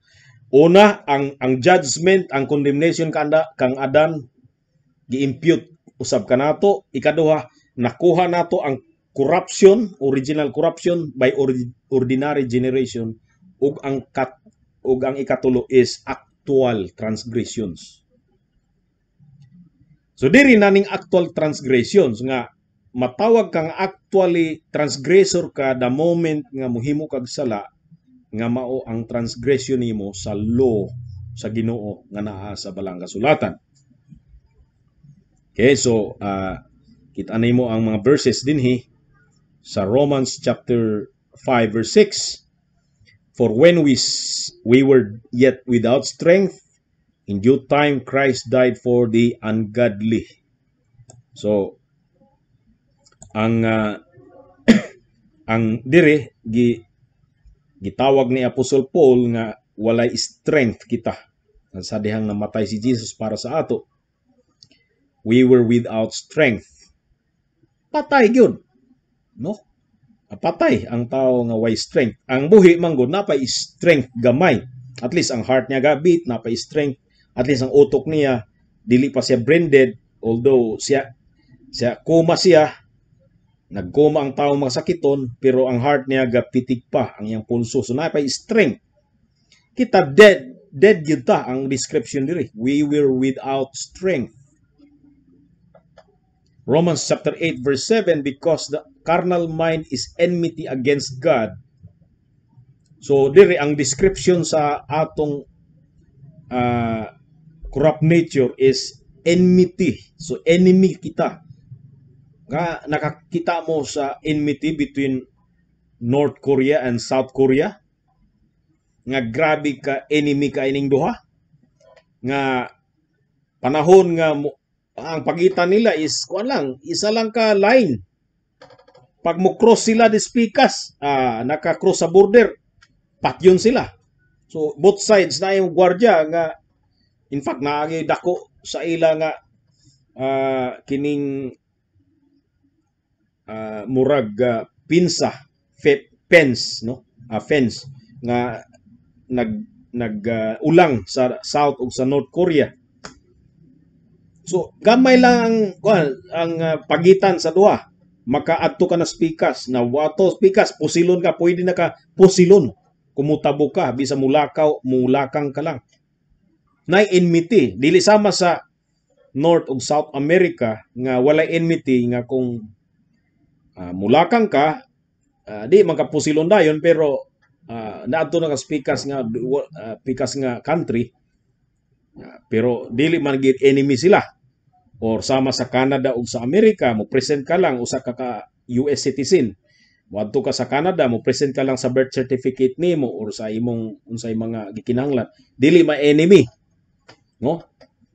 Una, ang judgment, ang condemnation kang Adan gi-impute usab ka nato. Ikaduha, nakuha nato ang corruption, original corruption by ordinary generation, ug ang ikatulo is actual transgressions. So diri naning actual transgressions nga matawag kang actually transgressor ka the moment nga mohimo kag sala nga mao ang transgression nimo sa law sa Ginoo nga naa sa balang kasulatan. Okay, so kita nimo ang mga verses dinhi sa Romans chapter 5 verse 6. For when we were yet without strength, in due time Christ died for the ungodly. So ang dire gitawag ni Apostle Paul nga walay strength kita sa dihang namatay si Jesus para sa ato. We were without strength. Patay gyud, no? Patay ang tao nga way strength. Ang buhi man gud napay strength gamay. At least ang heart niya gabit, napay strength. At least ang utok niya dili pa siya brain dead, although siya koma siya. Nagkoma ang tao masakiton, pero ang heart niya gapitig pa ang iyang pulso. So napay strength. Kita dead yun ta ang description diri. We were without strength. Romans chapter 8 verse 7, because the carnal mind is enmity against God. So diri ang description sa atong corrupt nature is enmity. So enemy kita. Nga nakakita mo sa enmity between North Korea and South Korea. nga grabe ka enemy ka ining duha, nga panahon nga ang pagitan nila is kuan lang, isa lang ka line. Pag mo cross sila dis pikas, naka-cross sa border, patyon sila. So both sides na yung gwardiya nga, in fact naagi dako sa ila nga kining murag pinsa fence, no, fence nga ulang sa South ug sa North Korea. So gamay lang ang pagitan sa duha, makaadto ka na spikas na wato spikas pusilon ka, pwede na ka pusilon kumutabo ka bisa mulakang ka lang. Nay enmity dili sama sa North ug South America nga walay enmity nga kung mulakang ka di makapusilon dayon, pero naadto na ka pikas nga country, pero dili man gid enemy sila. Or sama sa Canada ug sa Amerika, mo present ka lang usa ka US citizen. Moadto ka sa Canada, mo present ka lang sa birth certificate nimo or sa imong unsay mga gikinahanglan. Dili ma enemy, no?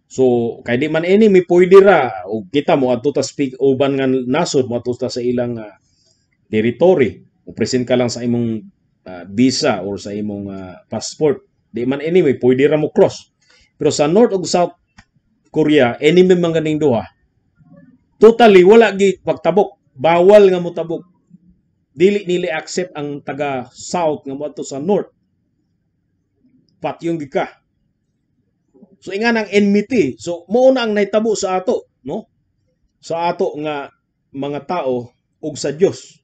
So kay di man enemy pwede ra og kita mo adto ta speak uban nga nasod mo adto ta sa ilang territory. Mo present ka lang sa imong visa or sa imong passport. Di man enemy pwede ra mo cross. Pero sa North ug South Korea, enemy man ganing duha. Totally wala gi pagtabok, bawal nga mo tabok. Dili nili accept ang taga South nga moadto sa North. Patyong gika. So ingan ang enmity. So mao na ang nahitabo sa ato, no? Sa ato nga mga tao ug sa Dios.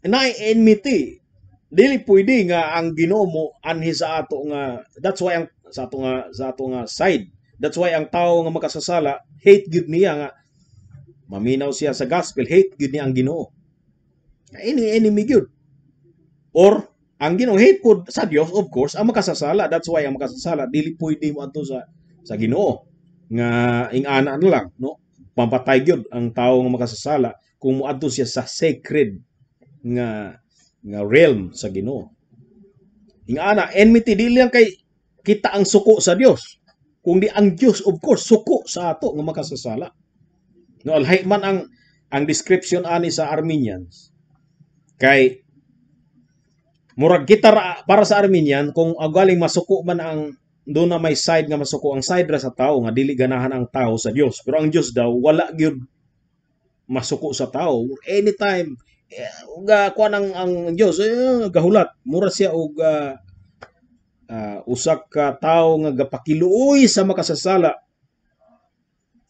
Na enmity. Dili pwede nga ang Ginoo mo anhi sa ato nga, that's why ang sa ato nga side. That's why ang tao nga makasasala, hate gyud niya nga maminaw siya sa gospel, hate gyud niya ang Ginoo. Enemy gyud. Or ang Ginoo hate pod sa Dios, of course, ang makasasala. That's why ang makasasala dili pwede mo adto sa Ginoo. Nga ingana na lang, no? Pampatay gyud ang tao nga makasasala kung moadto siya sa sacred nga realm sa Ginoo. Ingana enmity dili lang kay kita ang suko sa Dios, kundi ang Dios of course suko sa ato nga makasasala. No, alhay man ang description ani sa Armenians kay murag kita para sa Armenian kung agaling masuko man ang doon na may side nga masuko, ang side ra sa tao nga dili ganahan ang tao sa Dios, pero ang Dios daw wala gyud masuko sa tao anytime. Uga kuan ang Dios gahulat mura siya og usak ka tao nga gapakiluoy sa makasasala.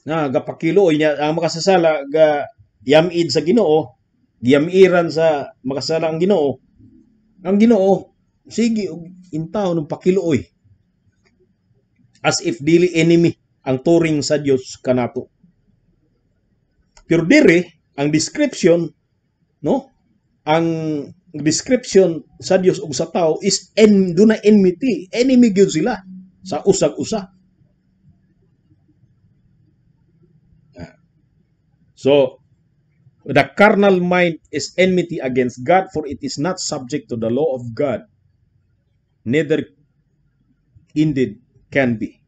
Nga gapakiluoy niya ang makasasala ga yamid sa Ginoo, giyamiran sa makasasala ang Ginoo. Ang Ginoo sige og intaw ng pakiluoy. As if dili enemy ang turing sa Dios kanato. Pero dire ang description, no? Ang description sa Dios ug sa tao is dunay enmity. Enemy gyud sila sa usag-usa. So, the carnal mind is enmity against God, for it is not subject to the law of God, neither indeed can be.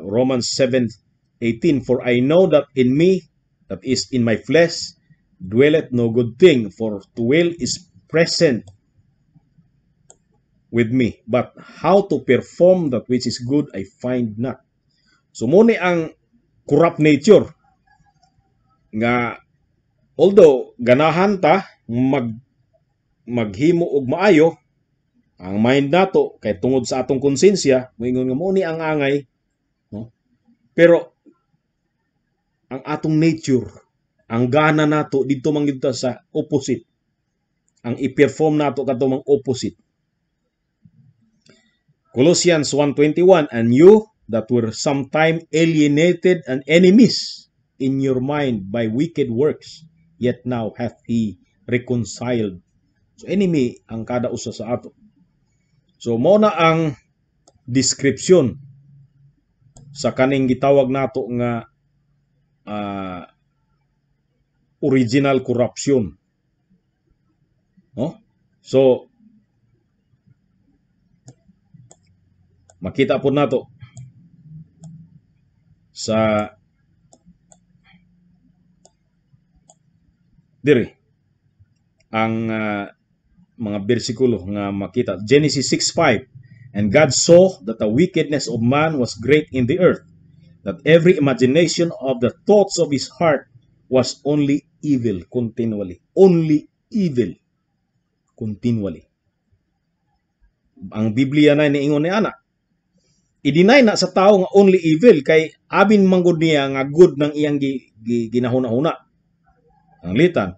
Romans 7:18, for I know that in me, that is in my flesh, dwelleth no good thing, for to will is present with me, but how to perform that which is good I find not. So muni ang corrupt nature nga although ganahan ta maghimo og maayo, ang mind nato kay tungod sa atong konsensya moingon nga muni ang angay, no? Pero ang atong nature, ang gana nato dito man gid sa opposite. Ang i-perform nato kadto mang opposite. Colossians 1:21, and you that were sometime alienated and enemies in your mind by wicked works, yet now hath he reconciled. So enemy ang kada usa sa ato. So mao na ang description sa kaning gitawag nato nga original corruption, no? So Makita po nato sa diri ang mga bersikulo nga makita. Genesis 6:5. And God saw that the wickedness of man was great in the earth, that every imagination of the thoughts of his heart was only evil continually. Only evil continually. Ang Biblia na niingon ni ana. I-deny na sa tao nga only evil kay abin manggod niya nga good ng iyang ginahuna-huna. Ang litan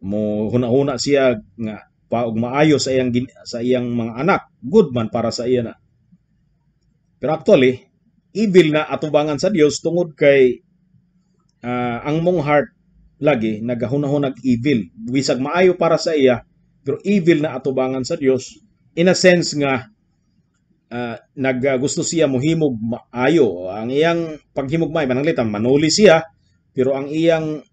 mo huna-huna siya nga paog maayo sa iyang mga anak, good man para sa iya na. Pero actually, evil na atubangan sa Dios tungod kay ang mong heart lagi nagahunahunag evil. Bisag maayo para sa iya, pero evil na atubangan sa Dios. In a sense nga gusto siya mohimog maayo. Ang iyang paghimog maayo mananglitan manuli siya, pero ang iyang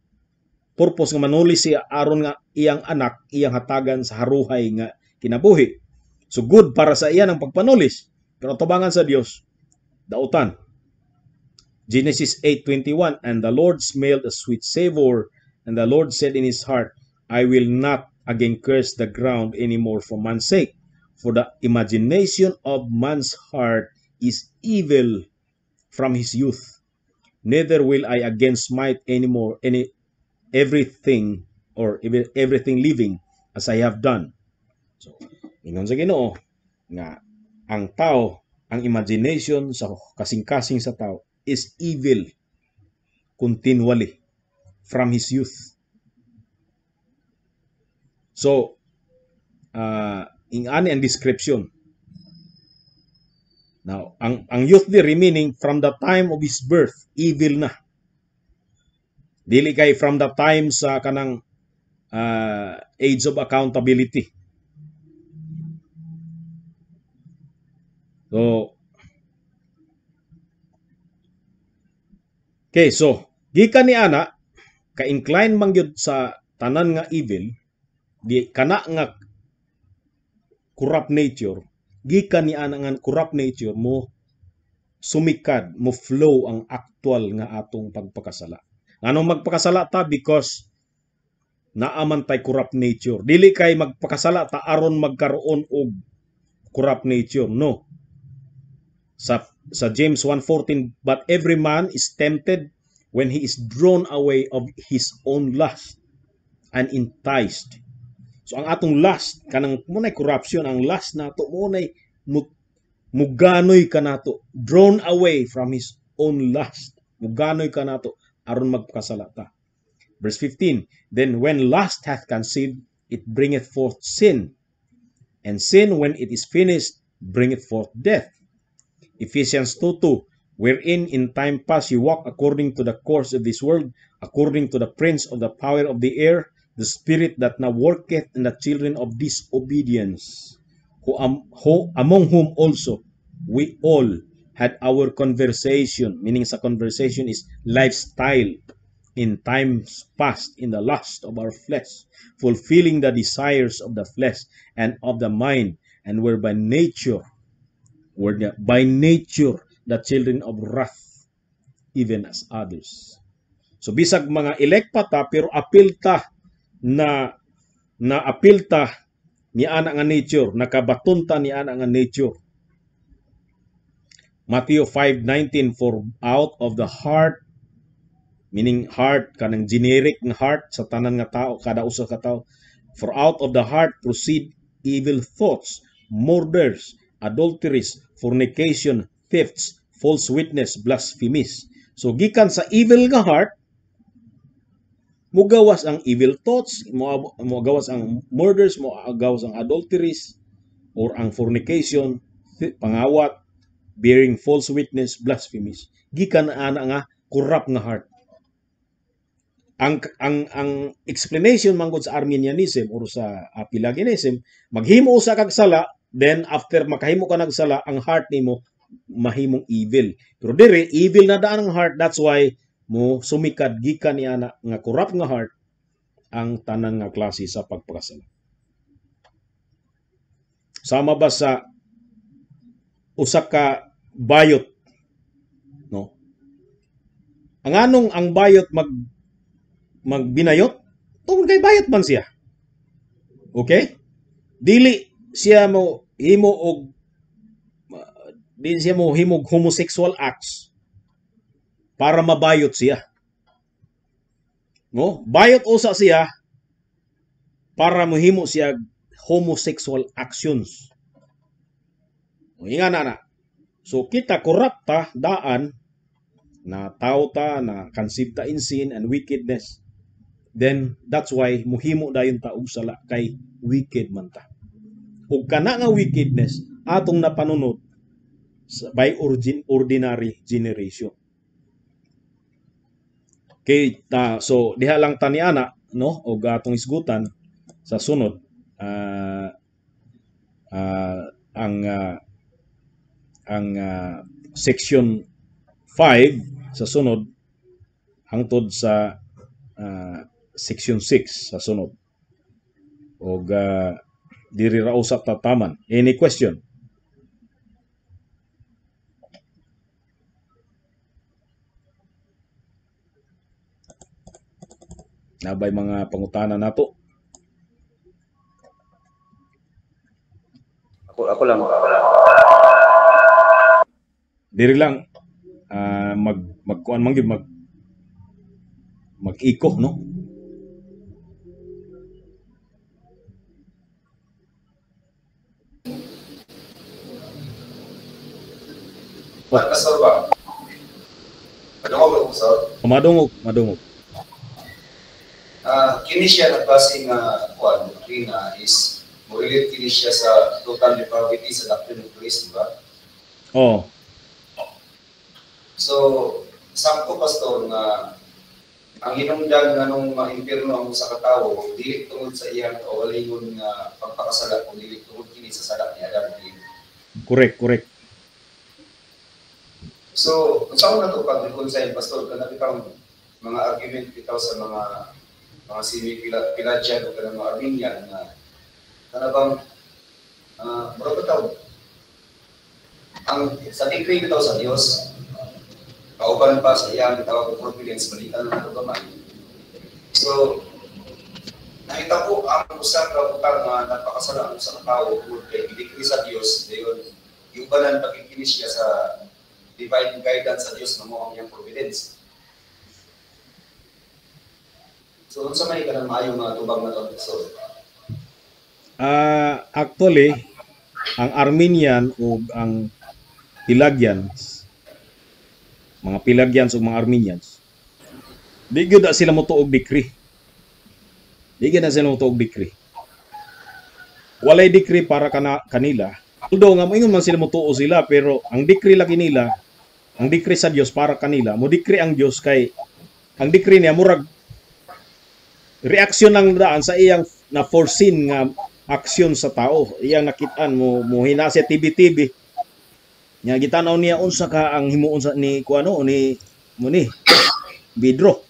purpose nga manuli siya aron nga iyang anak iyang hatagan sa haruhay nga kinabuhi. So good para sa iya ng pagpanulis. Pero tubangan sa Dios, dautan. Genesis 8:21, and the Lord smelled a sweet savor, and the Lord said in his heart, I will not again curse the ground anymore for man's sake, for the imagination of man's heart is evil from his youth. Neither will I again smite anymore everything living as I have done. So, ingon sa Ginoo nga ang tao, ang imagination sa kasing-kasing sa tao is evil continually from his youth. So, ingani ang description. Now, ang youth diri meaning from the time of his birth, evil na. Dili kay from the time sa kanang age of accountability. So, okay, so gikan ni ana ka-incline man gyud sa tanan nga evil, di kana nga corrupt nature, gikan ni ana nga corrupt nature mo sumikad, mo flow ang actual nga atong pagpakasala. Anong magpakasala ta? Because naaman tay corrupt nature. Dili kay magpakasala ta aron magkaroon og corrupt nature. No. Sa James 1:14, but every man is tempted when he is drawn away of his own lust and enticed. So ang atong lust, kanang munay corruption, ang lust nato munay muganoy ka nato, drawn away from his own lust. Muganoy ka nato aron magpakasala ta. Verse 15, then when lust hath conceived, it bringeth forth sin. And sin, when it is finished, bringeth forth death. Ephesians 2:2, wherein in time past ye walk according to the course of this world, according to the prince of the power of the air, the spirit that now worketh in the children of disobedience, among whom also we all had our conversation, meaning sa conversation is lifestyle, in times past in the lust of our flesh, fulfilling the desires of the flesh and of the mind, and were by nature the children of wrath, even as others. So bisag mga elect pa ta, pero apilta na apilta ni ana nga nature, nakabatunta ni ana nga nature. Matthew 5:19, for out of the heart, meaning heart, kanang generic nga heart sa tanan nga tao, kada usa ka tao, for out of the heart proceed evil thoughts, murders, adulteries, fornication, thefts, false witness, blasphemies. So gikan sa evil nga heart, mugawas ang evil thoughts, mugawas ang murders, mugawas ang adulteries, or ang fornication, pangawat, bearing false witness, blasphemies. Gikan ana nga corrupt nga heart. Ang explanation manggod sa Arminianism or sa Pelagianism, maghimo usa kag sala, then after makahimo ka nagsala, ang heart nimo mahimong evil. Pero dire evil na daan ang heart, that's why mo sumikad gikan ni ana nga corrupt nga heart ang tanan nga klase sa pagpakasala. Sama ba sa usa ka bayot, no? Ang anong ang bayot magbinayot, tungod kay bayot man siya. Okay? Dili siya mo himo og di siya mo himog homosexual acts para mabayot siya. No? Bayot usa siya para mohimo siya homosexual actions. O inga na. So kita corrupt ta daan na tao ta na conceived ta in sin and wickedness. Then that's why muhimo dayon ta og sala kay wicked man ta. Ug kana nga wickedness atong napanunod by ordinary generation. Okay, so diha lang tani ana, no, og atong isgutan sa sunod ang section 5 sa sunod hangtod sa section 6 sa sunod. Og diri ra usap tataman. Any question? Nabay mga pangutana nato. Ako lang. Diri lang magkuan man gyud mag-iko, no? Pastor ba? Madungog. Kini siya nagbase nga kuan doktrina is mo-relate kini siya sa total depravity sa doctrine of grace, di ba? Oh. So, sakto pastor nga ang hinungdan nga nung ma-impierno ang usa ka tawo dili tungod sa iyang kaugalingon nga pagpakasala kundi dili tungod kini sa sala ni Adam ug Eve. Correct. So, unsa man nato pag-reconcile pastor kana bitaw mga argument bitaw sa mga semi-Pelagian o kanang mga Armenian na bang mura bitaw ang sa decree bitaw sa Dios kauban pa sa iyang tawag og providence balikan na nato gamay. So, nakita ko ang usa ka butang nga napakasala ang usa ka tawo ug kay decree sa Dios dayon yubanan pagkikinis siya sa divine guidance sa Dios na mo ang iyang providence. So, unsa may kanang maayo mga tubang na to? So, actually, ang Armenian o ang Pelagians, mga Pelagians o mga Armenians, di gyud sila mo tuog decree. Walay decree para kanila. Although nga moingon man sila mo tuo sila, pero ang decree lagi nila, ang decree sa Dios para kanila, mo decree ang Dios kay ang decree niya murag reaksyon lang daan sa iyang na foreseen nga aksyon sa tao. Iyang nakitaan mo hinasa TV. Nya gitanaw niya unsa ka ang himuon sa ni kuano ni Pedro.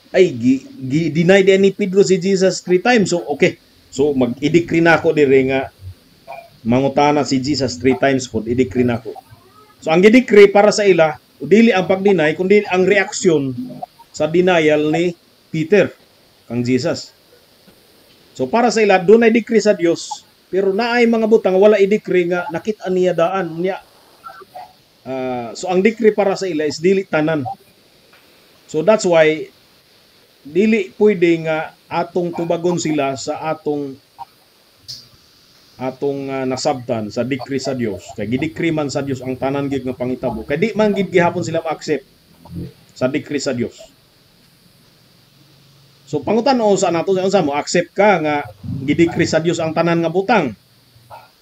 Ay deny ni Pedro si Jesus 3 times. So okay. So mag-i-decree na ako dire nga mangutana si Jesus 3 times po, i-decree na ako. So ang i-decree para sa ila, dili ang pag-deny kundi ang reaksyon sa denial ni Peter kang Jesus. So para sa ila dunay decree sa Dios, pero naay mga butang wala i-decree nga nakita niya daan niya. So ang decree para sa ila is dili tanan. So that's why dili pwede nga atong tubagon sila sa atong nasabtan sa decree sa Dios. Kay gi-decree man sa Dios ang tanan gid nga pangitabo. Kay di man gid gihapon sila ma-accept sa decree sa Dios. So pangutan-o sa nato unsa mo accept ka nga gi-decree sa Dios ang tanan nga butang.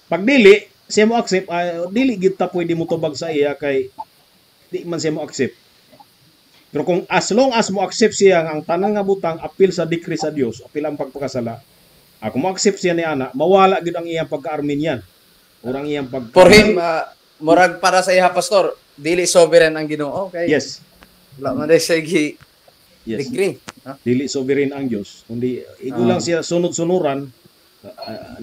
Pag dili siya mo accept, dili gid ta pwede mo tubag sa iya kay di man siya mo accept. Pero kung as long as mo accept siya ang tanan nga butang apil sa decree sa Dios, apil ang pagpakasala, ako mo accept siya ni ana, mawala gid ang iyang pagka-Armenian. Orang iyang pag For him, murag para sa iya pastor, dili sovereign ang Ginoo. Okay. Yes. Wala man day siya Yes. decree. Dili sovereign ang Dios, kundi igo lang siya sunod-sunuran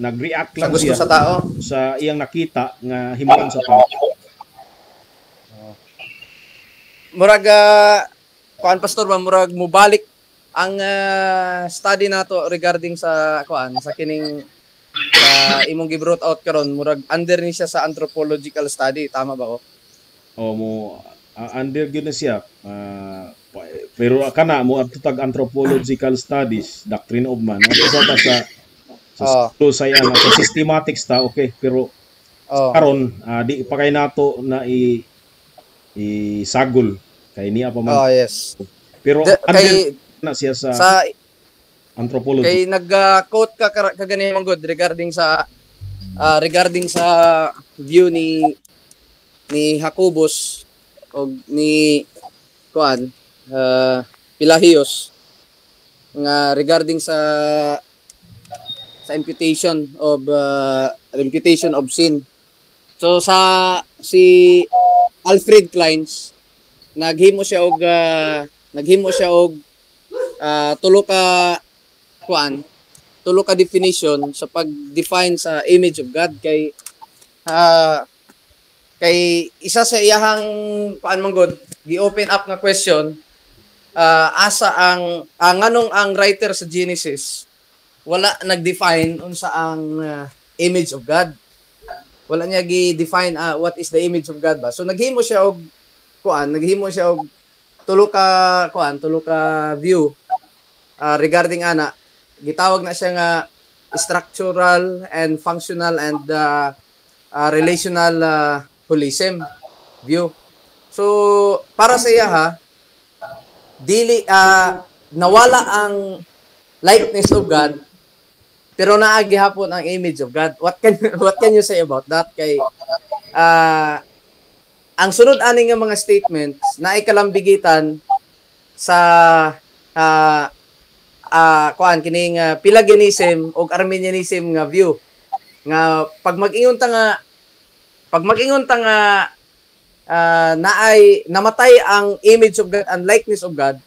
nag-react Sa lang gusto siya sa tao. sa iyang nakita nga himuon sa tao. Murag kuan pastor ba murag mubalik ang study nato regarding sa kuan sa kining imong gi-brought out karon murag under ni siya sa anthropological study, tama ba ko? O mo under gyud na siya. Pero kana mo adto tag anthropological studies, doctrine of man. Adto sa Oh, sa yan, sa systematics ta okay, pero oh. karon di pa kay nato na isagol kay niya pa man. Oh, yes. Pero under Kay na siya sa sa anthropology. kay nag-quote ka kagani man good regarding sa view ni Jacobus o ni kuan Pelagius nga regarding sa imputation of sin. So si Alfred Kleins naghimo siya og tulo ka definition sa pag-define sa image of God kay isa sa iyahang paan man god gi-open up nga question asa ang nganong ang writer sa Genesis wala nag-define unsa ang image of God. Wala niya gi-define what is the image of God ba. So naghimo siya og tulo ka view regarding ana. Gitawag na siya nga structural and functional and relational holism view. So para sa iya dili nawala ang likeness of God pero naagi hapon ang image of God. What can you say about that? Kay ang sunod ani nga mga statements na ikalambigitan sa kining Pelagianism o Arminianism nga view nga pag mag-ingon ta nga namatay ang image of God and likeness of God,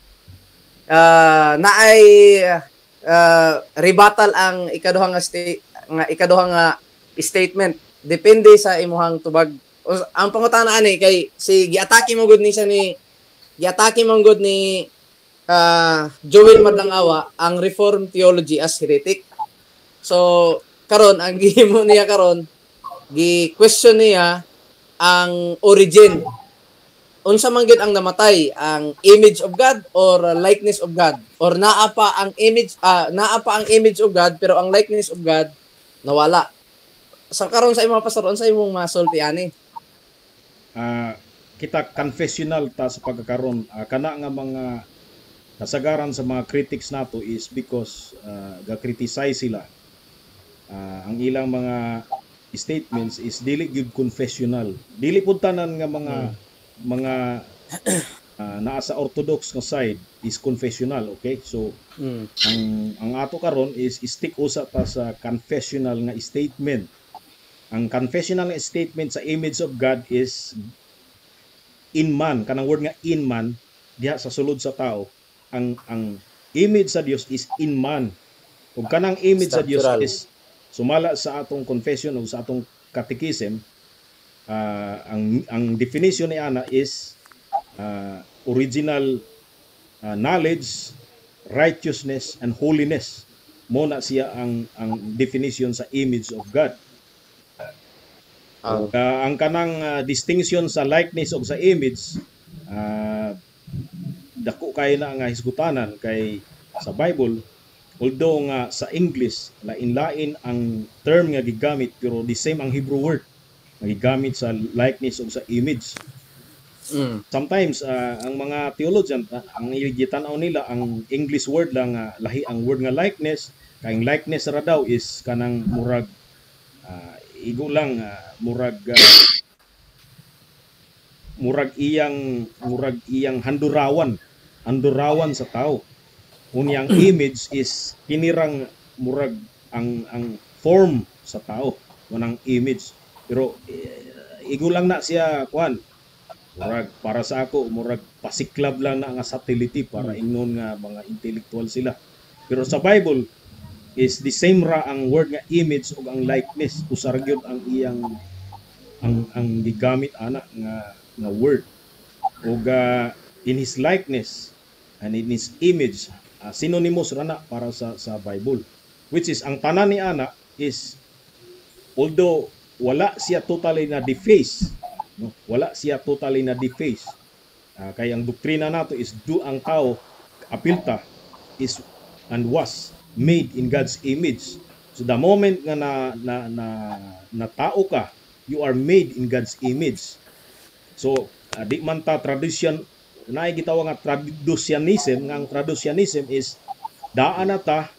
rebuttal ang ikaduhang statement depende sa imuhang tubag. Ang pangutana ani kay giatake mo gud ni Joel Madlangawa ang Reformed theology as heretic. So karon ang gihimo niya karon gi-question niya ang origin. Unsa man gid ang namatay, ang image of God or likeness of God, or naa pa ang image of God pero ang likeness of God nawala. Sa karon sa imong pastor unsa imong masulti ani? Kita confessional ta sa pagkakaroon kana nga mga kasagaran sa mga critics nato is because ga-criticize sila. Ang ilang mga statements is dili gyud confessional. Dili pud tanan nga mga naa sa orthodox nga side is confessional, okay? So ang ato karon is stick usa ta sa confessional nga statement. Ang confessional nga statement sa image of God is in man, kanang word nga in man diha sa sulod sa tao. Ang image sa Dios is in man. Ug kanang image sa Dios is sumala sa atong confession o sa atong catechism, ang definition ni ana is original knowledge, righteousness, and holiness. Mo na siya ang definition sa image of God. Ang kanang distinction sa likeness o sa image, dako kay na nga hisgutanan kay sa Bible. Although nga sa English, lain-lain ang term nga gigamit pero the same ang Hebrew word nga gigamit sa likeness o sa image. Sometimes ang mga theologian ang gitanaw nila ang English word lang lahi ang word nga likeness, kay likeness ra daw is kanang murag murag iyang handurawan sa tao. Unyang image is kinirang murag ang form sa tao, wanang image. Pero igulang na siya kuan. Murag para sa ako murag pasiklab lang na nga satellite para ingnon nga mga intellectual sila. Pero sa Bible is the same ra ang word nga image ug ang likeness, usa ra gyud ang iyang ang gigamit ana nga word. Ug in his likeness and in his image, synonymous ra na para sa Bible, which is ang tanan ni ana is, although wala siya totally na deface, no? Wala siya totally na deface. Kay ang doktrina nato is ang tao apilta is and was made in God's image. So the moment nga na tao ka, you are made in God's image. So di man ta tradition na gitawag nga traducianism, nga ang traducianism is daan na ta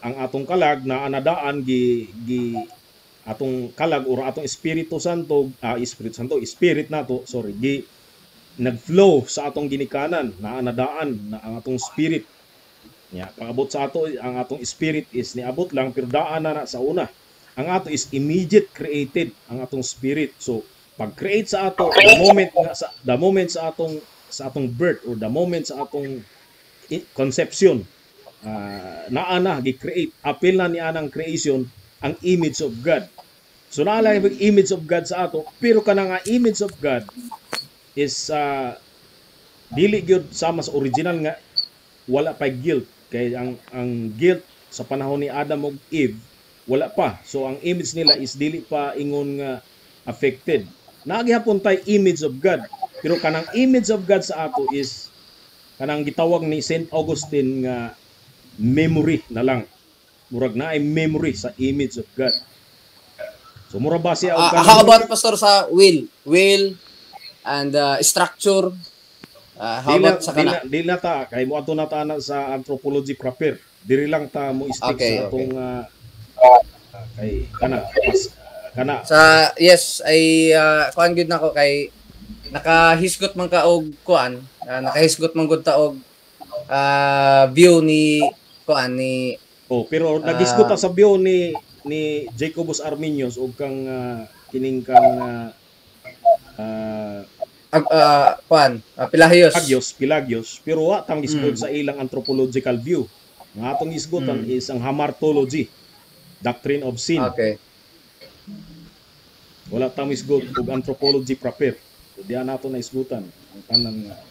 ang atong kalag na anadaan gi atong kalag or atong Espiritu Santo, Spirit nato, gi nagflow sa atong ginikanan na anadaan na ang atong spirit. Pag-abot sa ato ang atong spirit is niabot lang pero daan na sa una. Ang ato is immediate created ang atong spirit. So pag-create sa ato the moment sa atong birth or the moment sa atong conception, naa gi-create, apil na ni anang creation ang image of God. So naala yung image of God sa ato, pero kana nga image of God is dili gyud sama sa original nga wala pa guilt, kay ang guilt sa panahon ni Adam ug Eve wala pa. So ang image nila is dili pa ingon nga affected. Nagihapon tay image of God, pero kanang image of God sa ato is kanang gitawag ni Saint Augustine nga memory na lang. Murag na ay memory sa image of God. So mura ba siya how about pastor sa will and structure? How about sa kana? Di na ta kay mo ato na ta sa anthropology proper. Diri lang ta mo stick sa atong kay kana sa yes ay kuan gud nako kay nakahisgot man ka og kuan, nakahisgot man gud ta og view ni kuan ni pero nagisgot ta sa view ni Jacobus Arminius ug kang kining kang Pelagius, pero wa tang isgod sa ilang anthropological view. Nga atong isgotan is ang hamartology, doctrine of sin. Okay. Wala tang isgod ug anthropology proper. So diyan nato na isgutan ang tanan nga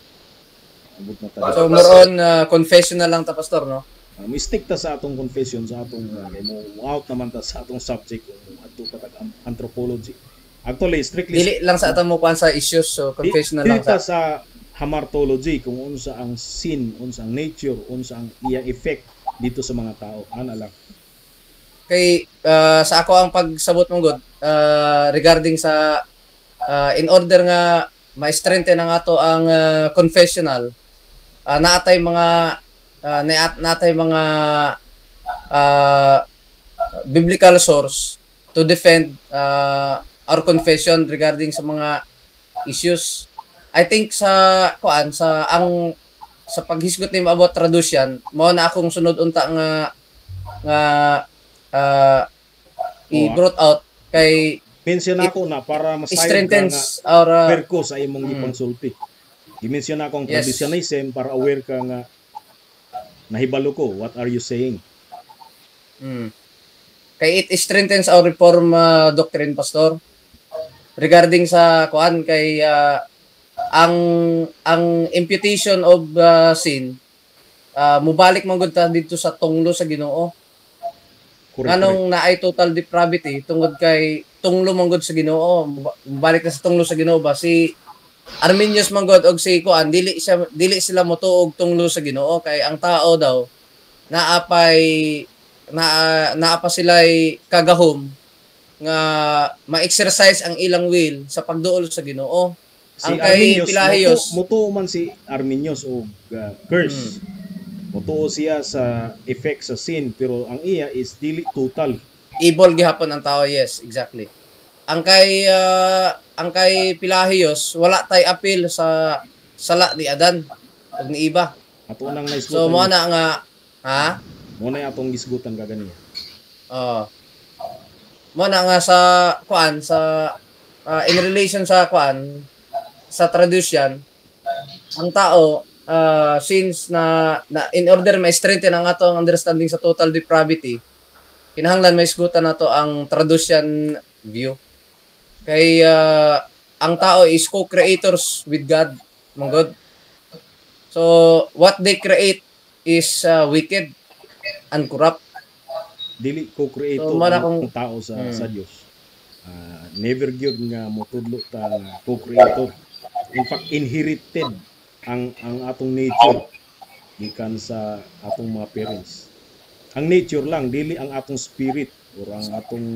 abot na ta. So more on confessional lang ta pastor, no? Mistake ta sa atong confession, sa atong mo out naman ta sa atong subject ato patag anthropology. Actually, strictly dili lang sa atong mo kuan sa issues, so confessional lang sa hamartology kung unsa ang sin, unsa ang nature, unsa ang iyang effect dito sa mga tao. Ana lang. Kay sa ako ang pagsabot mong god regarding sa in order nga ma-strengthen ang ato ang confessional, naatay mga biblical source to defend our confession regarding sa mga issues. I think sa paghisgot ni about traduction, mao na akong sunod unta nga i-brought out kay mention ako na para mas strengthens our aware ko sa imong gipangsulti. I-mention ako ang traditionalism para aware ka nga nahibalo ko what are you saying. Kay it strengthens our reform doctrine, pastor, regarding sa kuan kay ang imputation of sin mubalik man gud ta dito sa tunglo sa Ginoo. Anong naay total depravity tungod kay tunglo man gud sa Ginoo, mubalik na sa tunglo sa Ginoo ba si Arminius man gud og si kuan dili sila motuog tunglo sa Ginoo, kay ang tao daw naapa sila'y kagahom nga ma-exercise ang ilang will sa pagduol sa Ginoo. Ang kay Pelagius mutuo man si Arminius og curse. Mutuo siya sa effect sa sin, pero ang iya is dili total. Evil gihapon ang tao, yes, exactly. Ang kay Pelagius wala tay appeal sa sala ni Adan ug ni Eva. Ato nang naisgutan. So mo na nga mo na atong gisgutan kaganiya. Mo na nga sa kuan sa in relation sa kuan sa tradition, ang tao since na in order ma-strengthen ang atong understanding sa total depravity, kinahanglan may isgutan nato ang Traducian view. Kay ang tao is co-creators with God, mga God. So what they create is wicked and corrupt. Dili co-creator So, mara ang kung- tao sa Dios. Never gyud nga motudlo ta nga co-creator. In fact, inherited ang atong nature gikan sa atong mga parents. Ang nature lang, dili ang atong spirit or ang atong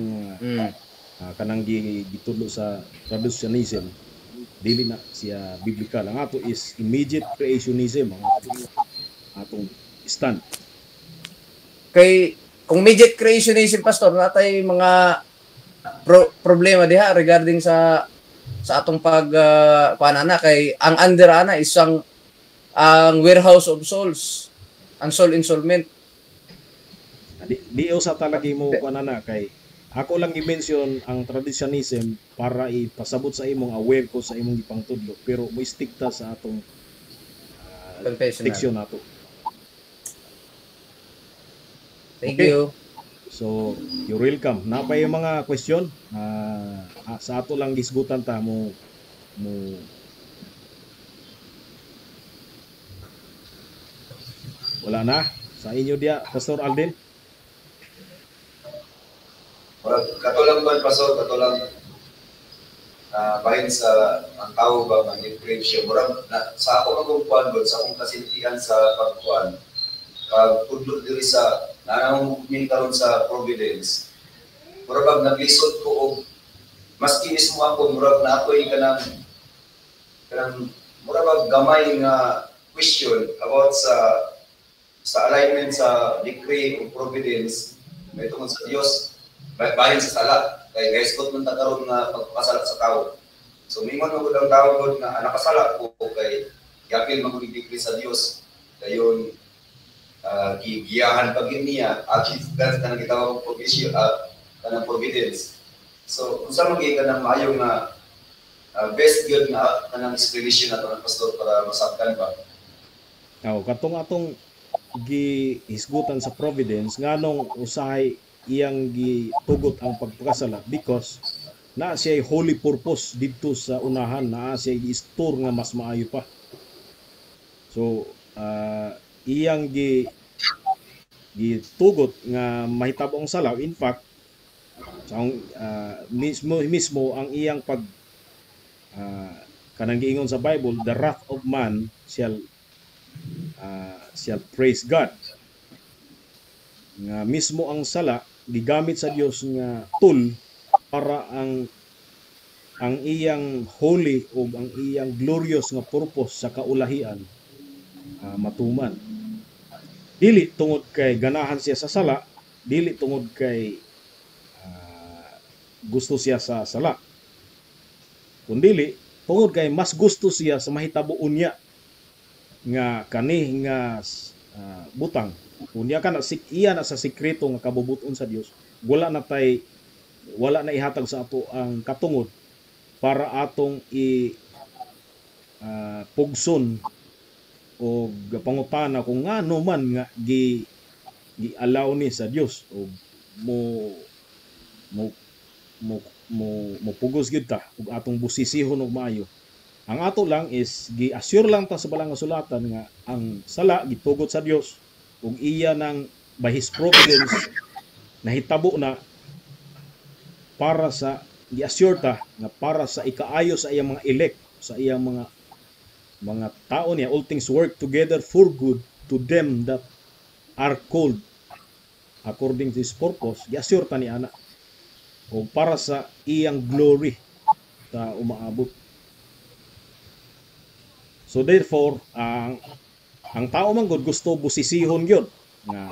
kanang gitudlo sa Traducianism, dili na siya biblical. Ang ato is immediate creationism ang atong stand. Kay kung immediate creationism, pastor, natay mga problema diha regarding sa atong panana kay ang under ana is ang warehouse of souls, ang soul installment. Di sa talagi mo kanana kay ako lang i-mention ang Traducianism para ipasabot sa imong aware ko sa imong ipangtudlo, pero mo stick ta sa atong Confessional. section nato. Thank Okay. you. So, you're welcome. Napay mga question sa ato lang gisgutan ta mo wala na sa inyo dia, Pastor Alden. Katulang ba, Pastor, katulang bahin sa ang tao ba mag-encourage siya. Murag, sa ako magkukuhan doon, sa akong kasintihan sa pagkuhan, pagpudlo diri sa nananong karon sa Providence. Murag naglisod ko og maski mismo ako murag na ako'y kanang murag gamay nga question about sa alignment sa decree of Providence may tungod sa Dios bahin sa sala kay guys kot man ta karon nga pagpasala sa tao. So mingon mo gud ang tao gud nga nakasala ko kay yapil magdikri sa Dios dayon gigiyahan pag niya actually that's kanang gitawag provision kanang providence. So kung sa magiging kanang maayo nga best good nga kanang explanation nato ng pastor para masabtan ba. Katong atong gihisgutan sa Providence nganong usahay iyang gitugot ang pagpakasala because na siya holy purpose dito sa unahan, na siya i-store nga mas maayo pa. So iyang gitugot nga mahitabo ang salaw. In fact, mismo ang iyang kanang giingon sa Bible, the wrath of man shall praise God. Nga mismo ang sala gigamit sa Dios nga tool para ang iyang holy o ang iyang glorious nga purpose sa kaulahian matuman. Dili tungod kay ganahan siya sa sala, dili tungod kay gusto siya sa sala, kundi tungod kay mas gusto siya sa mahitabuon niya nga kani nga butang unya ka na iya na sa sikreto nga kabubuton sa Dios, wala na ihatag sa ato ang katungod para atong pugson o pangutana kung ngano man nga gi-allow ni sa Dios o mo pugos gid ta ug atong busisihon og maayo. Ang ato lang is gi-assure lang ta sa balang nga sulatan nga ang sala gitugot sa Dios ug iya nang by His providence nahitabo na para sa gi-assure ta nga para sa ikaayo sa iyang mga elect, sa iyang mga tao niya, all things work together for good to them that are called according to His purpose. Gi-assure ta ni ana o para sa iyang glory ta umaabot. So therefore, ang tao man gud gusto busisihon gyud nga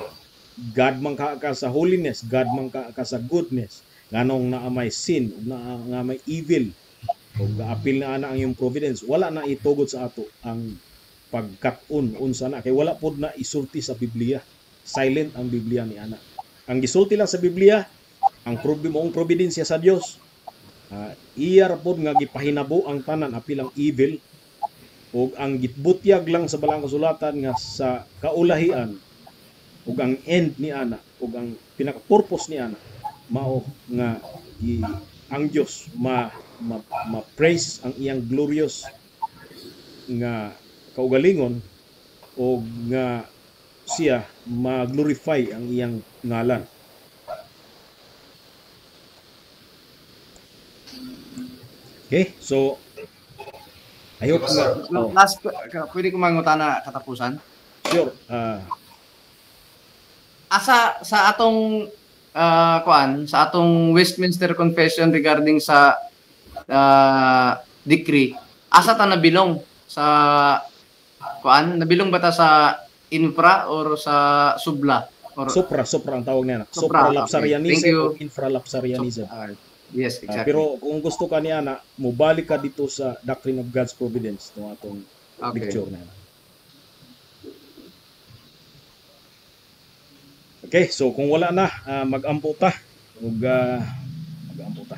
God man ka sa holiness, God man ka sa goodness, nganong naa may sin ug nga may evil ug gaapil na ana ang iyong providence. Wala na itugot sa ato ang pagkat-on unsa na kay wala pod na isulti sa Biblia. Silent ang Biblia ni ana. Ang gisulti lang sa Biblia ang moong providensya sa Dios. Iya ra pod nga gipahinabo ang tanan apil ang evil ug ang gitbutyag lang sa balang kasulatan nga sa kaulahian ug ang end ni ana ug ang pinaka-purpose ni ana mao nga ang Dios ma-praise ang iyang glorious nga kaugalingon o nga siya ma-glorify ang iyang ngalan. Okay, so I hope nga Last, pwede ko mangutana katapusan? sure. Asa sa atong sa atong Westminster Confession regarding sa decree, asa ta nabilong sa nabilong ba ta sa infra or sa subla or Supra ang tawag niya. Supra, Supralapsarianism okay. Thank you. o infralapsarianism. Yes, exactly. Pero kung gusto ka niya na, mubalik ka dito sa Doctrine of God's Providence, itong atong Okay. lecture na yan. Okay, so kung wala na, mag-ampo ta. Mag-ampo ta.